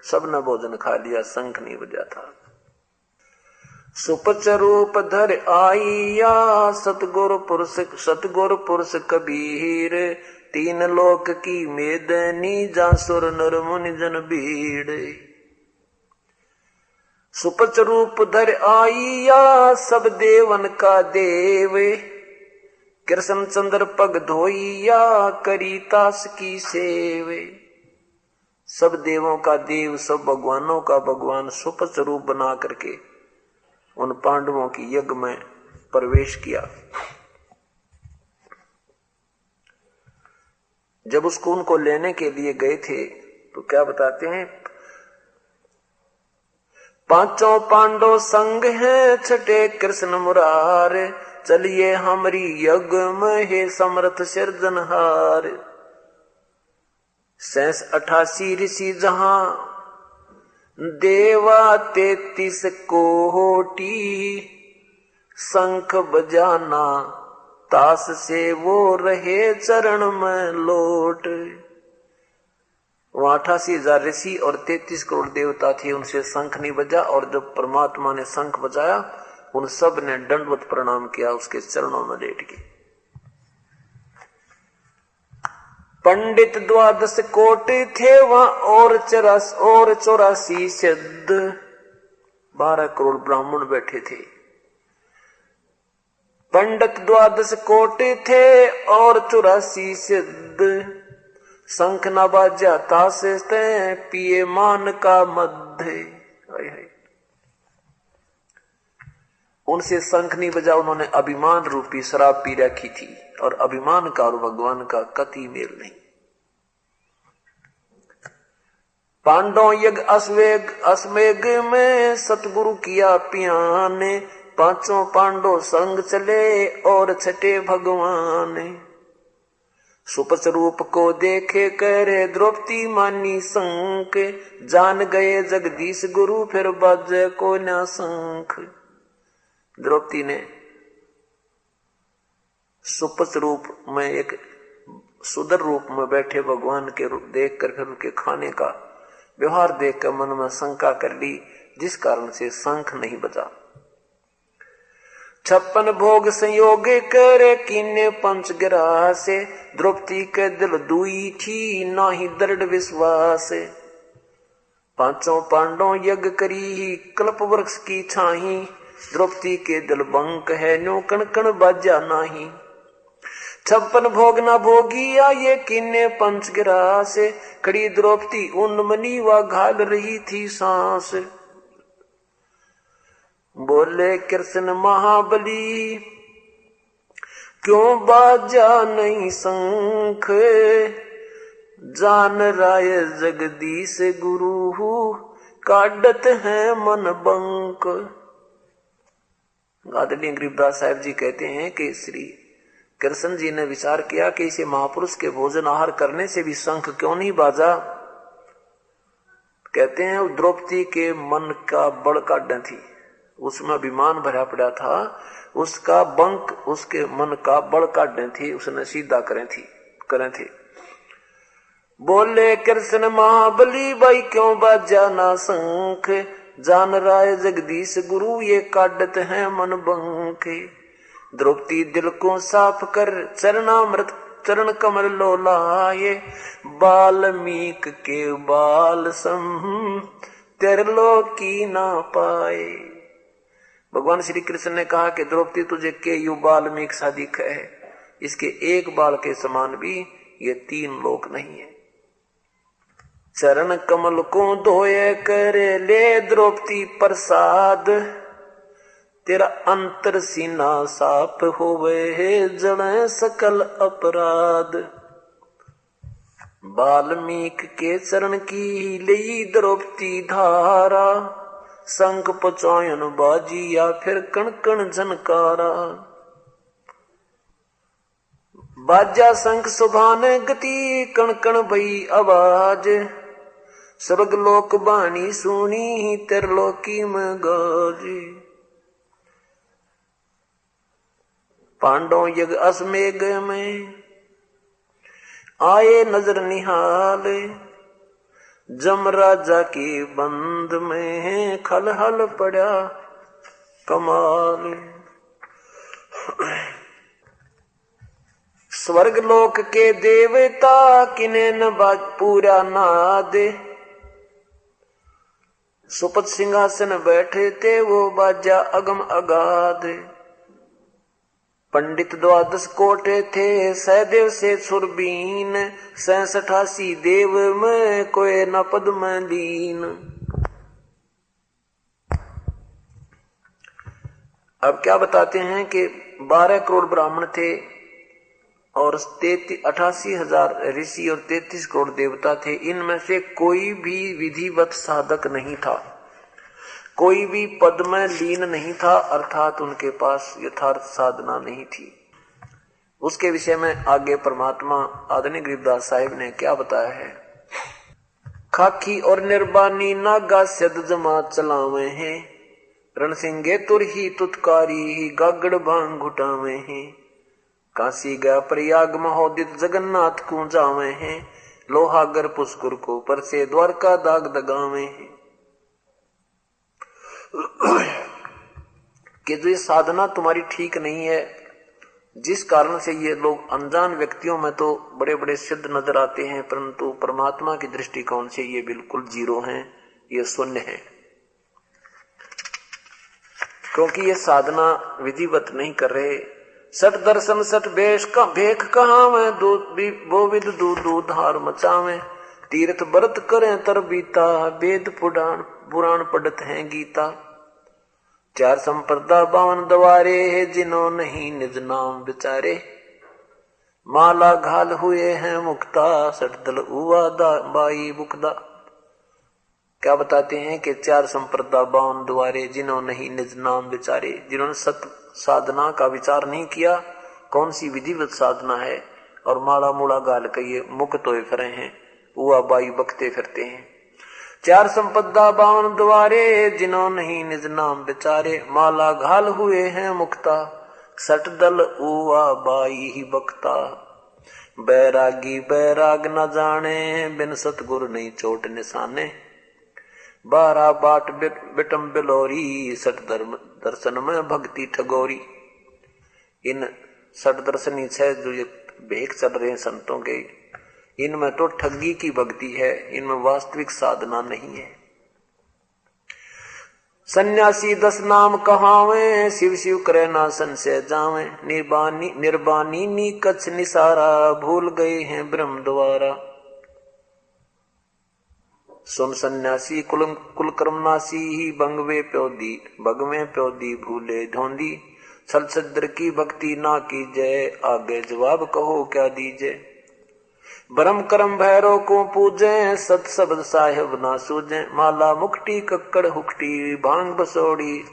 सबने भोजन खा लिया, शंख नहीं बजा था। सुपच रूप धर आईया सतगुर पुरुष कबीर, 3 लोक की मेदनी जासुर नर मुनि जन भीड़। सुपच रूप धर आईया सब देवन का देव, कृष्ण चंद्र पग धोइया करी तास की सेव। सब देवों का देव, सब भगवानों का भगवान सुपच रूप बना करके उन पांडवों की यज्ञ में प्रवेश किया। जब उसको उनको लेने के लिए गए थे तो क्या बताते हैं, 5 पांडव संग हैं छठे कृष्ण मुरार, चलिए हमारी यज्ञ में हे समर्थ सिरजनहार। 88 ऋषि जहां देवा 33 कोटि, शंख बजाना तास से वो रहे चरण में लोट। वहां 88,000 ऋषि और 33 करोड़ देवता थे, उनसे शंख नहीं बजा। और जब परमात्मा ने शंख बजाया उन सब ने दंडवत प्रणाम किया, उसके चरणों में लेट गए। पंडित 12 कोटि थे वहां और 84 सिद्ध, 12 करोड़ ब्राह्मण बैठे थे। पंडित 12 कोटि थे और 84 सिद्ध, शंख न बाजा ताश पिए मान का मध्य। उनसे शंख नहीं बजा, उन्होंने अभिमान रूपी शराब पी रखी थी, और अभिमान का और भगवान का कति मेल नहीं। पांडव यज्ञ अश्वमेघ में सतगुरु किया पियाने, 5 पांडव संग चले और छठे भगवान। सुपच रूप को देखे करे द्रौपदी मानी शंख, जान गए जगदीश गुरु फिर बाजे को न शंख। द्रौपदी ने सुपच रूप में एक सुंदर रूप में बैठे भगवान के रूप देख कर फिर उनके खाने का व्यवहार देखकर मन में शंका कर ली, जिस कारण से शंख नहीं बजा। 56 भोग संयोग कर कीने पंचग्राह से, द्रौपदी के दिल दुई थी नाही दृढ़ विश्वास। 5 पांडव यज्ञ करी कल्प वृक्ष की छाही, द्रौपदी के दिल बंक है नो कण कण बाजा नाही। 56 भोग न भोगिया ये किन्ने पंचग्राह से, खड़ी द्रौपदी उन्मनी व घाल रही थी सांस। बोले कृष्ण महाबली क्यों बाजा नहीं शंख, जान राय जगदीश गुरु काटत है मन बंक। आदरणीय गरीबदास साहब जी कहते हैं कि श्री कृष्ण जी ने विचार किया कि इसे महापुरुष के भोजन आहार करने से भी शंख क्यों नहीं बाजा। कहते हैं द्रौपदी के मन का बड़ काढ़ थी, उसमें अभिमान भरा पड़ा था, उसका बंक उसके मन का बड़ काढ़ थी, उसने सीधा करे थे। बोले कृष्ण महाबली भाई क्यों बाजा ना शंख, जान राय जगदीश गुरु ये काटत है मन बंके। द्रौपदी दिल को साफ कर चरण कमल लो लाए, बाल्मीक के बाल सम तेरलो की ना पाए। भगवान श्री कृष्ण ने कहा कि द्रौपदी तुझे के यु बाल्मीक सा दिख है, इसके एक बाल के समान भी ये 3 लोक नहीं है। चरण कमल को धोए करे ले द्रौपदी प्रसाद, तेरा अंतर सीना साफ होवे जड़ सकल अपराध। बाल्मीक के चरण की ली द्रौपदी धारा, शंख पचायन बाजी या फिर कण कण झनकारा। बाजा शंख सुभाने गति कण कण भई आवाज, स्वर्ग लोक बाणी सुनी त्रिलोकी में गाजी। पांडव यज्ञ अश्वमेघ में आए नजर निहाल, जम राजा की बंद में खलहल पड़ा कमाल। स्वर्ग लोक के देवता किने न बाज पूरा नाद, सुपथ सिंहासन बैठे थे वो बाजा अगम अगाध। पंडित द्वादश कोटे थे सहदेव से सुरबीन, 87 देव में कोई न पद में लीन। अब क्या बताते हैं कि 12 करोड़ ब्राह्मण थे और 88,000 ऋषि और 33 करोड़ देवता थे। इनमें से कोई भी विधिवत साधक नहीं था, कोई भी पद में लीन नहीं था, अर्थात उनके पास यथार्थ साधना नहीं थी। उसके विषय में आगे परमात्मा आदरणीय गरीबदास साहिब ने क्या बताया है। खाकी और निर्बानी नागा सद जमा चलावे हैं, रणसिंगे तुरही तुतकारी गागड़ भांग घुटावे हैं। काशी गया प्रयाग महोदित जगन्नाथ को जावे हैं, लोहागर पुष्कर को पर से द्वारका दाग दगावे हैं। कि जो ये साधना तुम्हारी ठीक नहीं है, जिस कारण से ये लोग अनजान व्यक्तियों में तो बड़े बड़े सिद्ध नजर आते हैं, परंतु परमात्मा की दृष्टिकोण से ये बिल्कुल जीरो हैं, ये शून्य है। क्योंकि ये साधना विधिवत नहीं कर रहे। सठ दर्शन सठ बेश का भेख कहाँ में वो विद दूध हार मचावे। तीर्थ व्रत करें तर बीता, वेद पुराण पढ़त हैं गीता। 4 संप्रदा 52 द्वारे है, जिन्हों नहीं निज नाम विचारे। माला घाल हुए हैं मुक्ता, 60 दल उवा बाई बुकदा। क्या बताते हैं कि 4 संप्रदा 52 द्वारे, जिन्हों नहीं निज नाम विचारे। जिन्होंने सत साधना का विचार नहीं किया, कौन सी विधिवत साधना है, और माला मूला गाल के ये मुक्त होए फिरे हैं, उवा बाई बकते फिरते हैं। 4 संपदा 52 द्वारे, जिन्हों नहीं निज नाम विचारे। माला घाल हुए हैं मुक्ता, 60 दल उवा बाई ही बकता। बैरागी बैराग न जाने, बिन सतगुरु नहीं चोट निशाने। 12 बाट बिटम बिलोरी, 60 दर्शन में भक्ति ठगोरी। इन 60 दर्शनी छह जो ये भेख चल रहे हैं संतों के, इनमें तो ठगी की भक्ति है, इनमें वास्तविक साधना नहीं है। सन्यासी 10 नाम कहावे, शिव शिव करे ना संशय जावे। निर्बानी नी कच्छ निसारा, भूल गए हैं ब्रह्म द्वारा। सुन सन्यासी कुल कर्मनासी ही, बंगवे प्योदी भूले ढोंदी। छल छद्र की भक्ति ना कीजय, आगे जवाब कहो क्या दीजे। ब्रह्म कर्म भैरव को पूजे, सत शब्द साहेब ना सूझे। माला मुक्ति कक्कड़ हुक्टी, भांग बसोड़ी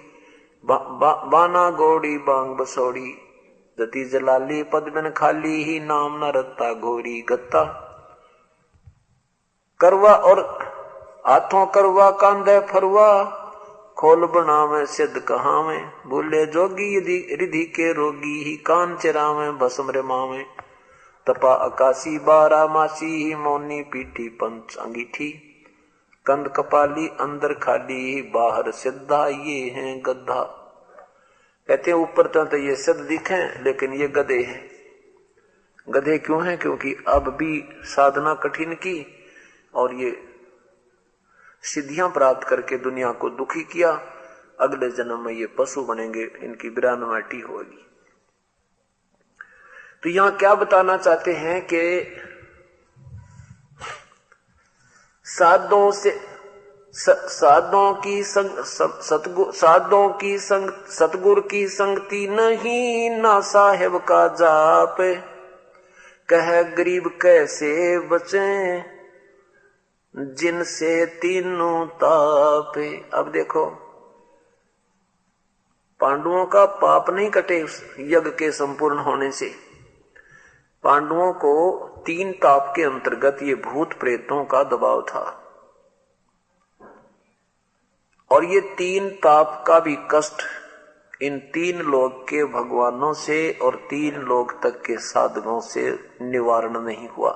बाना गोड़ी बांग बसोड़ी। जति जलाली पद बिन खाली ही, नाम न रत्ता घोरी गत्ता। करवा और हाथों करवा कांधे फरवा, खोल बनावे सिद्ध कहावे। भूले जोगी रिधि के रोगी ही, कान चिरावे भस्म रमावे। तपा आकाशी 12 मासी ही, मौनी पीठी पंच अंगीठी। कंद कपाली अंदर खाली, बाहर सिद्धा ये हैं गद्धा। कहते हैं ऊपर तो ये सिद्ध दिखे, लेकिन ये गधे हैं। गधे क्यों हैं? क्योंकि अब भी साधना कठिन की और ये सिद्धियां प्राप्त करके दुनिया को दुखी किया। अगले जन्म में ये पशु बनेंगे, इनकी बिरानमाटी होगी। तो यहां क्या बताना चाहते हैं कि सतगुर की संगति नहीं, ना साहेब का जाप। कह गरीब कैसे बचे, जिनसे तीनों ताप। अब देखो, पांडवों का पाप नहीं कटे यज्ञ के संपूर्ण होने से। पांडवों को 3 ताप के अंतर्गत ये भूत प्रेतों का दबाव था, और ये 3 ताप का भी कष्ट इन 3 लोक के भगवानों से और 3 लोक तक के साधकों से निवारण नहीं हुआ।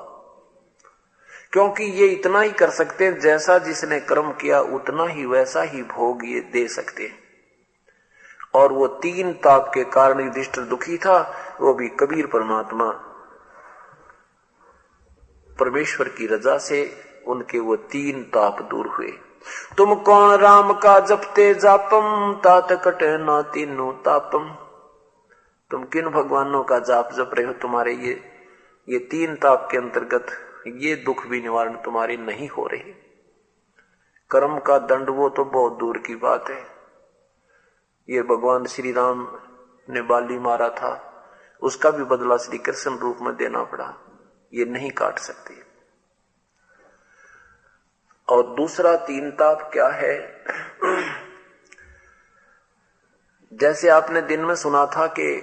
क्योंकि ये इतना ही कर सकते हैं, जैसा जिसने कर्म किया उतना ही वैसा ही भोग ये दे सकते हैं। और वो 3 ताप के कारण युधिष्ठिर दुखी था, वो भी कबीर परमात्मा परमेश्वर की रजा से उनके वो 3 ताप दूर हुए। तुम कौन राम का जपते जापम, तात कटे ना तीनों तापम। तुम किन भगवानों का जाप जप रहे हो, तुम्हारे ये 3 ताप के अंतर्गत ये दुख भी निवारण तुम्हारी नहीं हो रही। कर्म का दंड वो तो बहुत दूर की बात है। ये भगवान श्री राम ने बाली मारा था, उसका भी बदला श्री कृष्ण रूप में देना पड़ा, ये नहीं काट सकते। और दूसरा 3 ताप क्या है? जैसे आपने दिन में सुना था कि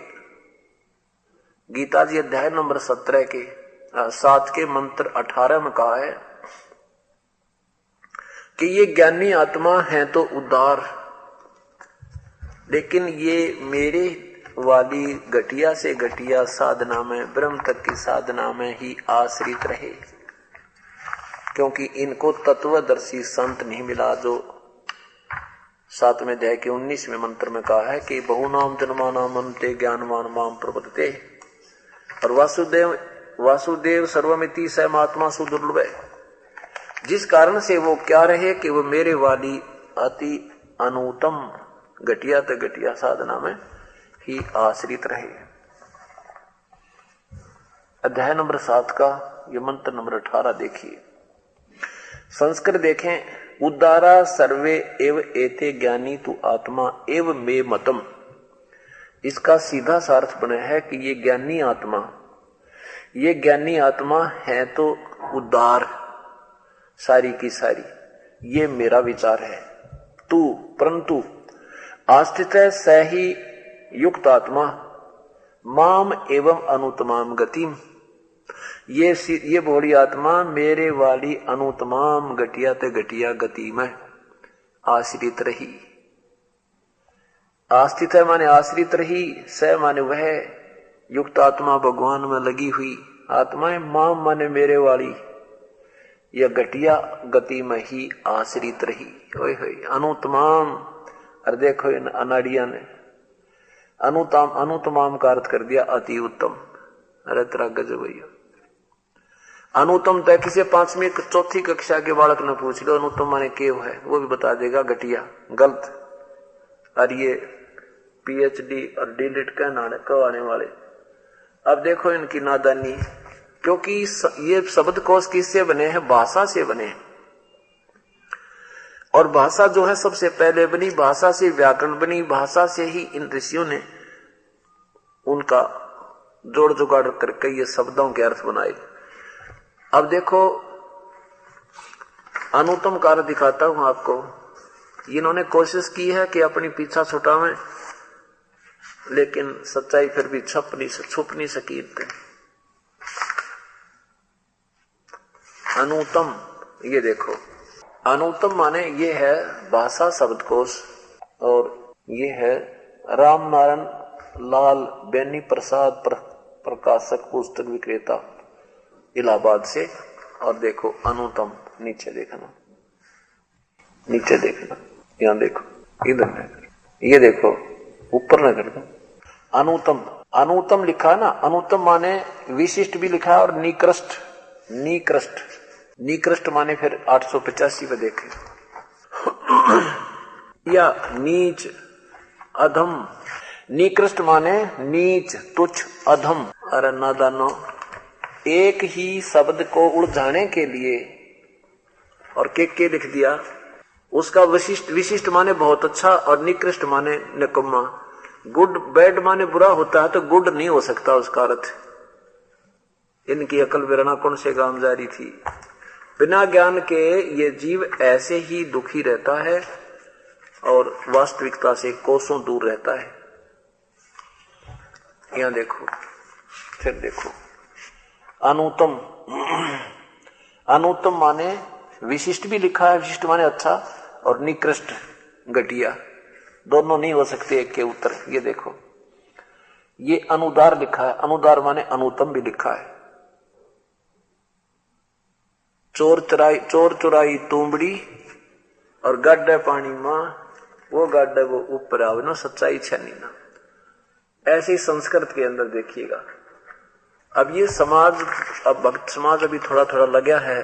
गीता जी अध्याय नंबर 17 के 7 के मंत्र 18 में कहा है कि ये ज्ञानी आत्मा है तो उदार, लेकिन ये मेरे वाली घटिया से घटिया साधना में, ब्रह्म तक की साधना में ही आश्रित रहे, क्योंकि इनको तत्वदर्शी संत नहीं मिला। जो 7वें अध्याय के 19वें मंत्र में कहा है कि बहुनाम जन्मानाम अन्ते ज्ञानवान माम प्रपद्यते, और वासुदेव सर्वमिति सहमात्मा सुदुर्लभ है। जिस कारण से वो क्या रहे कि वो मेरे वाली अति अनुत्तम घटिया तो घटिया साधना में ही आश्रित रहे। अध्याय नंबर 7 का ये मंत्र नंबर 18 देखिए। संस्कृत देखें, उदारा सर्वे एव एते ज्ञानी तु आत्मा एव मे मतम। इसका सीधा सा अर्थ बना है कि ये ज्ञानी आत्मा है तो उदार सारी की सारी, ये मेरा विचार है। तू परंतु आस्थित सही युक्त आत्मा माम एवं अनुतमाम गतिम, ये भोली आत्मा मेरे वाली अनुतमाम घटिया ते घटिया गति में आश्रित रही। आस्थित है माने आश्रित रही, स माने वह युक्त आत्मा भगवान में लगी हुई आत्माएं, माम माने मेरे वाली यह घटिया गति में ही आश्रित रही। ओए होए अनुतमाम, और देखो इन अनाड़िया ने अनुतमाम का अर्थ कर दिया अति उत्तम। अरे तेरा गजब भैया। अनुतम तय किसी 5वीं 4थी कक्षा के बालक ने पूछ लो अनुतम माने क्यों है, वो भी बता देगा घटिया गलत। और ये पीएचडी और डीलिट कहने वाले, अब देखो इनकी नादानी, क्योंकि ये शब्द कोश किससे बने हैं? भाषा से बने हैं। और भाषा जो है सबसे पहले बनी, भाषा से व्याकरण बनी, भाषा से ही इन ऋषियों ने उनका जोड़ जुगाड़ करके ये शब्दों के अर्थ बनाए। अब देखो अनुतम कार्य दिखाता हूं आपको। इन्होंने कोशिश की है कि अपनी पीछा छुटावें, लेकिन सच्चाई फिर भी छुप नहीं सकी इतने। अनुतम, ये देखो अनुतम माने ये है भाषा शब्दकोश, और ये है राम नारायण लाल बेनी प्रसाद प्रकाशक पुस्तक विक्रेता इलाहाबाद से। और देखो अनुतम, नीचे देखना, नीचे देखना, यहां देखो, इधर ये देखो, ऊपर न कर दो। अनुतम लिखा ना, अनुतम माने विशिष्ट भी लिखा है और निकृष्ट माने फिर 885 पे देखे, या नीच अधम। निकृष्ट माने नीच तुच्छ, अधम। अरे नादानो, एक ही शब्द को उलझाने के लिए और के लिख दिया। उसका विशिष्ट माने बहुत अच्छा और निकृष्ट माने निकम्मा। गुड बैड माने बुरा होता है तो गुड नहीं हो सकता उसका अर्थ। इनकी अकल विरना कौन से गांव जारी थी। बिना ज्ञान के ये जीव ऐसे ही दुखी रहता है और वास्तविकता से कोसों दूर रहता है। यहां देखो, फिर देखो अनुतम माने विशिष्ट भी लिखा है, विशिष्ट माने अच्छा, और निकृष्ट घटिया, दोनों नहीं हो सकते एक के उत्तर। ये देखो, ये अनुदार लिखा है, अनुदार माने अनुतम भी लिखा है। चोर चुराई तुमड़ी और गाड्डे पानी मां, वो गाड्डे वो ऊपर आवे ना, सच्चाई छनी ना। ऐसी संस्कृत के अंदर देखिएगा। अब ये समाज, अब भक्त समाज अभी थोड़ा थोड़ा लगा है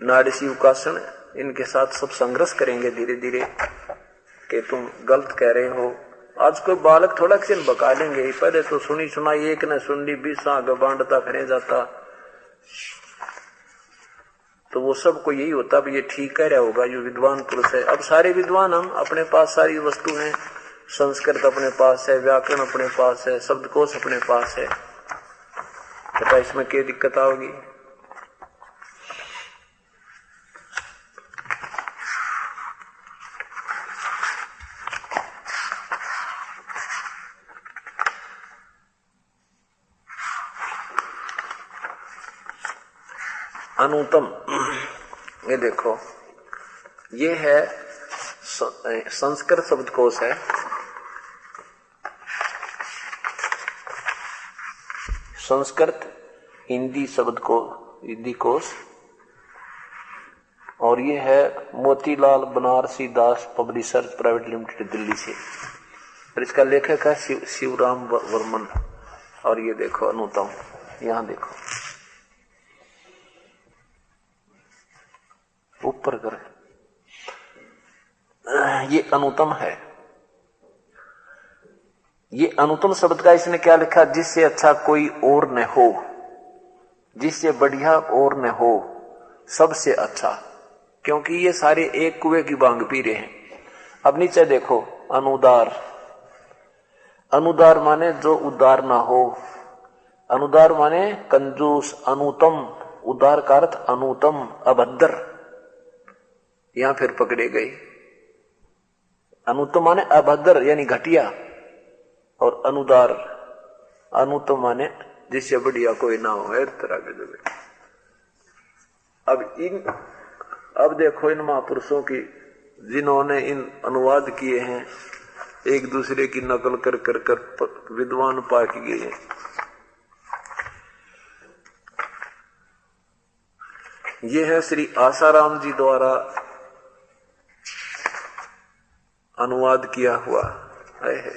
नारसी उकासन, इनके साथ सब संघर्ष करेंगे धीरे धीरे कि तुम गलत कह रहे हो। आज कोई बालक थोड़ा किसी बका लेंगे, पहले तो सुनी सुनाई एक ने सुन ली, 20 आगे बांटता करे जाता, तो वो सबको यही होता भी ये ठीक कह रहा होगा, ये विद्वान पुरुष है। अब सारे विद्वान हम, अपने पास सारी वस्तु हैं, संस्कृत अपने पास है, व्याकरण अपने पास है, शब्दकोश अपने पास है, तो इसमें क्या दिक्कत आओगी? अनुतम, ये देखो, ये है संस्कृत शब्दकोश है। संस्कृत हिंदी हिंदी कोश, और ये है मोतीलाल बनारसी दास पब्लिशर्स प्राइवेट लिमिटेड दिल्ली से, और इसका लेखक है शिवराम वर्मन। और ये देखो अनुतम, यहां देखो ऊपर कर, ये अनुतम है। ये अनुतम शब्द का इसने क्या लिखा? जिससे अच्छा कोई और न हो, जिससे बढ़िया और न हो, सबसे अच्छा। क्योंकि ये सारे एक कुएं की बांग पी रहे हैं। अब नीचे देखो, अनुदार, अनुदार माने जो उदार ना हो, अनुदार माने कंजूस। अनुतम, उदार का अर्थ अनुतम, अभद्र, यहां फिर पकड़े गए। अनुतम माने अभद्र यानी घटिया, और अनुदार, अनुतम माने जिससे बढ़िया कोई ना हो, इस तरह के जो। अब देखो इन महापुरुषों की, जिन्होंने इन अनुवाद किए हैं, एक दूसरे की नकल कर कर कर विद्वान पाक गए हैं। ये है श्री आसाराम जी द्वारा अनुवाद किया हुआ है।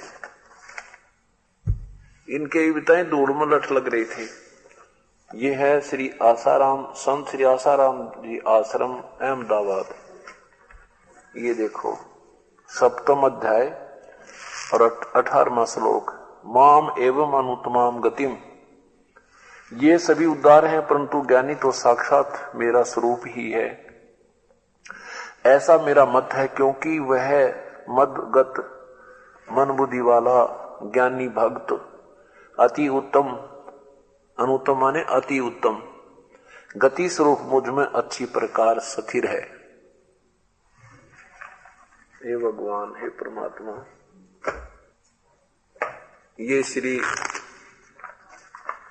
इनके बताएं धूड़ में लठ लग रही थी। ये है श्री आसाराम, संत श्री आसाराम जी आश्रम अहमदाबाद। ये देखो सप्तम अध्याय और 18वां श्लोक, माम एवं अनुतमाम गतिम। ये सभी उद्धार हैं, परंतु ज्ञानी तो साक्षात मेरा स्वरूप ही है, ऐसा मेरा मत है। क्योंकि वह मदगत मन बुद्धि वाला ज्ञानी भक्त अति उत्तम, अनुत्तम माने अति उत्तम, गति स्वरूप मुझ में अच्छी प्रकार स्थिर है। हे भगवान, हे परमात्मा,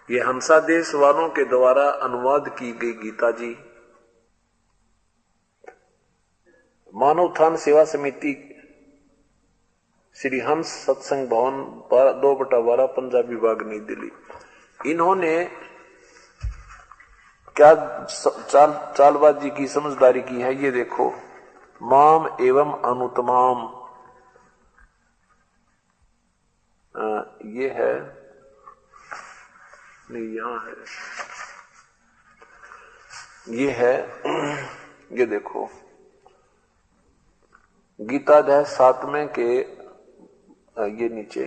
ये हंसा देश वालों के द्वारा अनुवाद की गई गीता जी मानव उत्थान सेवा समिति श्री हंस सत्संग भवन 2/12 पंजाब विभाग नई दिल्ली, इन्होंने क्या चालबाजी की, समझदारी की है। ये देखो, माम एवं अनुतमाम, ये है नहीं, यहां है, ये है, ये देखो गीता अध्याय 7 के ये नीचे,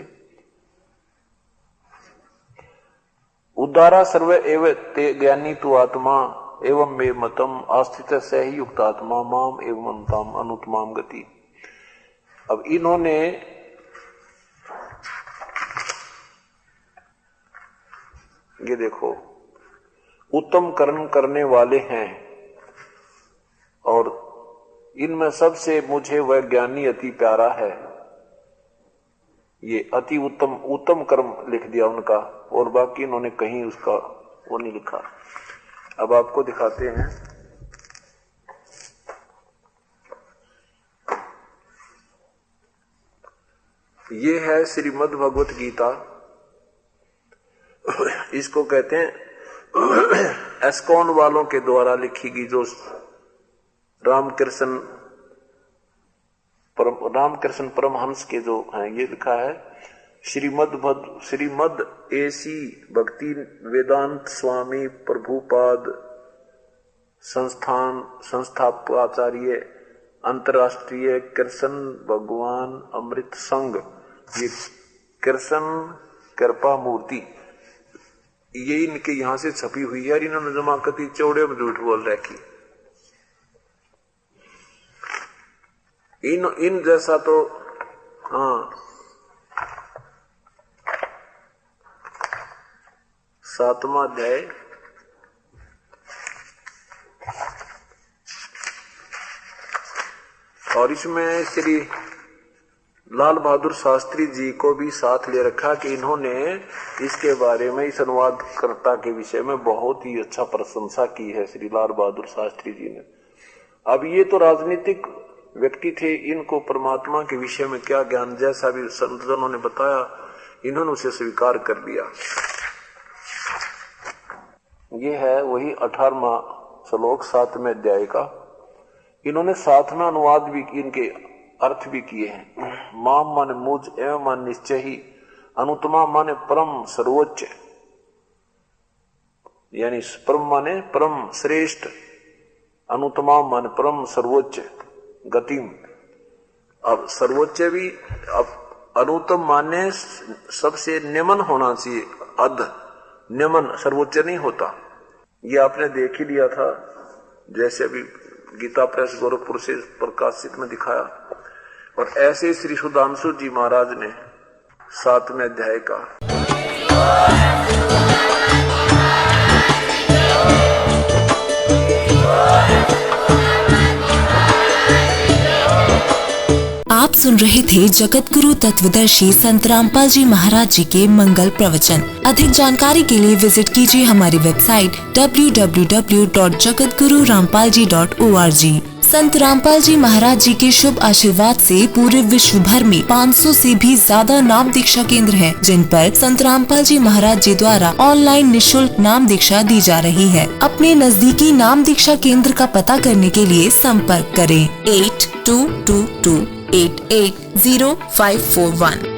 उद्धारा सर्व एव ते ज्ञानी तु आत्मा एवं मे मतम आस्थित से ही युक्त आत्मा माम एवं अनुतमाम गति। अब इन्होंने ये देखो, उत्तम कर्म करने वाले हैं, और इनमें सबसे मुझे वह ज्ञानी अति प्यारा है। ये अति उत्तम, उत्तम कर्म लिख दिया उनका, और बाकी इन्होंने कहीं उसका वो नहीं लिखा। अब आपको दिखाते हैं, ये है श्रीमद् भगवत गीता, इसको कहते हैं एस्कॉन वालों के द्वारा लिखी गई जो रामकृष्ण परमहंस के जो हैं, ये लिखा है श्रीमद एसी भक्ति वेदांत स्वामी प्रभुपाद संस्थापकाचार्य अंतर्राष्ट्रीय कृष्ण भगवान अमृत संघ, ये कृष्ण कृपा मूर्ति, ये इनके यहां से छपी हुई है। इन्होंने जमाकती चौड़े में झूठ बोल रखी। इन जैसा तो हाँ 7वां अध्याय और इसमें श्री लाल बहादुर शास्त्री जी को भी साथ ले रखा कि इन्होंने इसके बारे में, इस अनुवादकर्ता के विषय में बहुत ही अच्छा प्रशंसा की है श्री लाल बहादुर शास्त्री जी ने। अब ये तो राजनीतिक व्यक्ति थे, इनको परमात्मा के विषय में क्या ज्ञान, जैसा भी संतजनों ने बताया इन्होंने उसे स्वीकार कर लिया। ये है वही 18वां श्लोक 7वें अध्याय का। इन्होंने 7वां अनुवाद भी, इनके अर्थ भी किए हैं। माम माने मुझ, एवं मान निश्चय ही, अनुत्तमा माने परम सर्वोच्च, यानी परम माने परम श्रेष्ठ, अनुत्तमा माने परम सर्वोच्च गतिम। अब सर्वोच्च भी, अब अनुत्तम माने सबसे निम्न होना चाहिए, अध निम्न सर्वोच्च नहीं होता। ये आपने देख ही लिया था, जैसे अभी गीता प्रेस गोरखपुर से प्रकाशित में दिखाया। और ऐसे श्री सुधांशु जी महाराज ने 7वें अध्याय का आप सुन रहे थे जगत गुरु तत्वदर्शी संत रामपाल जी महाराज जी के मंगल प्रवचन। अधिक जानकारी के लिए विजिट कीजिए हमारी वेबसाइट www.jagatgururampalji.org। संत रामपाल जी महाराज जी के शुभ आशीर्वाद से पूरे विश्व भर में 500 से भी ज्यादा नाम दीक्षा केंद्र हैं, जिन पर संत रामपाल जी महाराज जी द्वारा ऑनलाइन निःशुल्क नाम दीक्षा दी जा रही है। अपने नजदीकी नाम दीक्षा केंद्र का पता करने के लिए संपर्क करें 8222880541।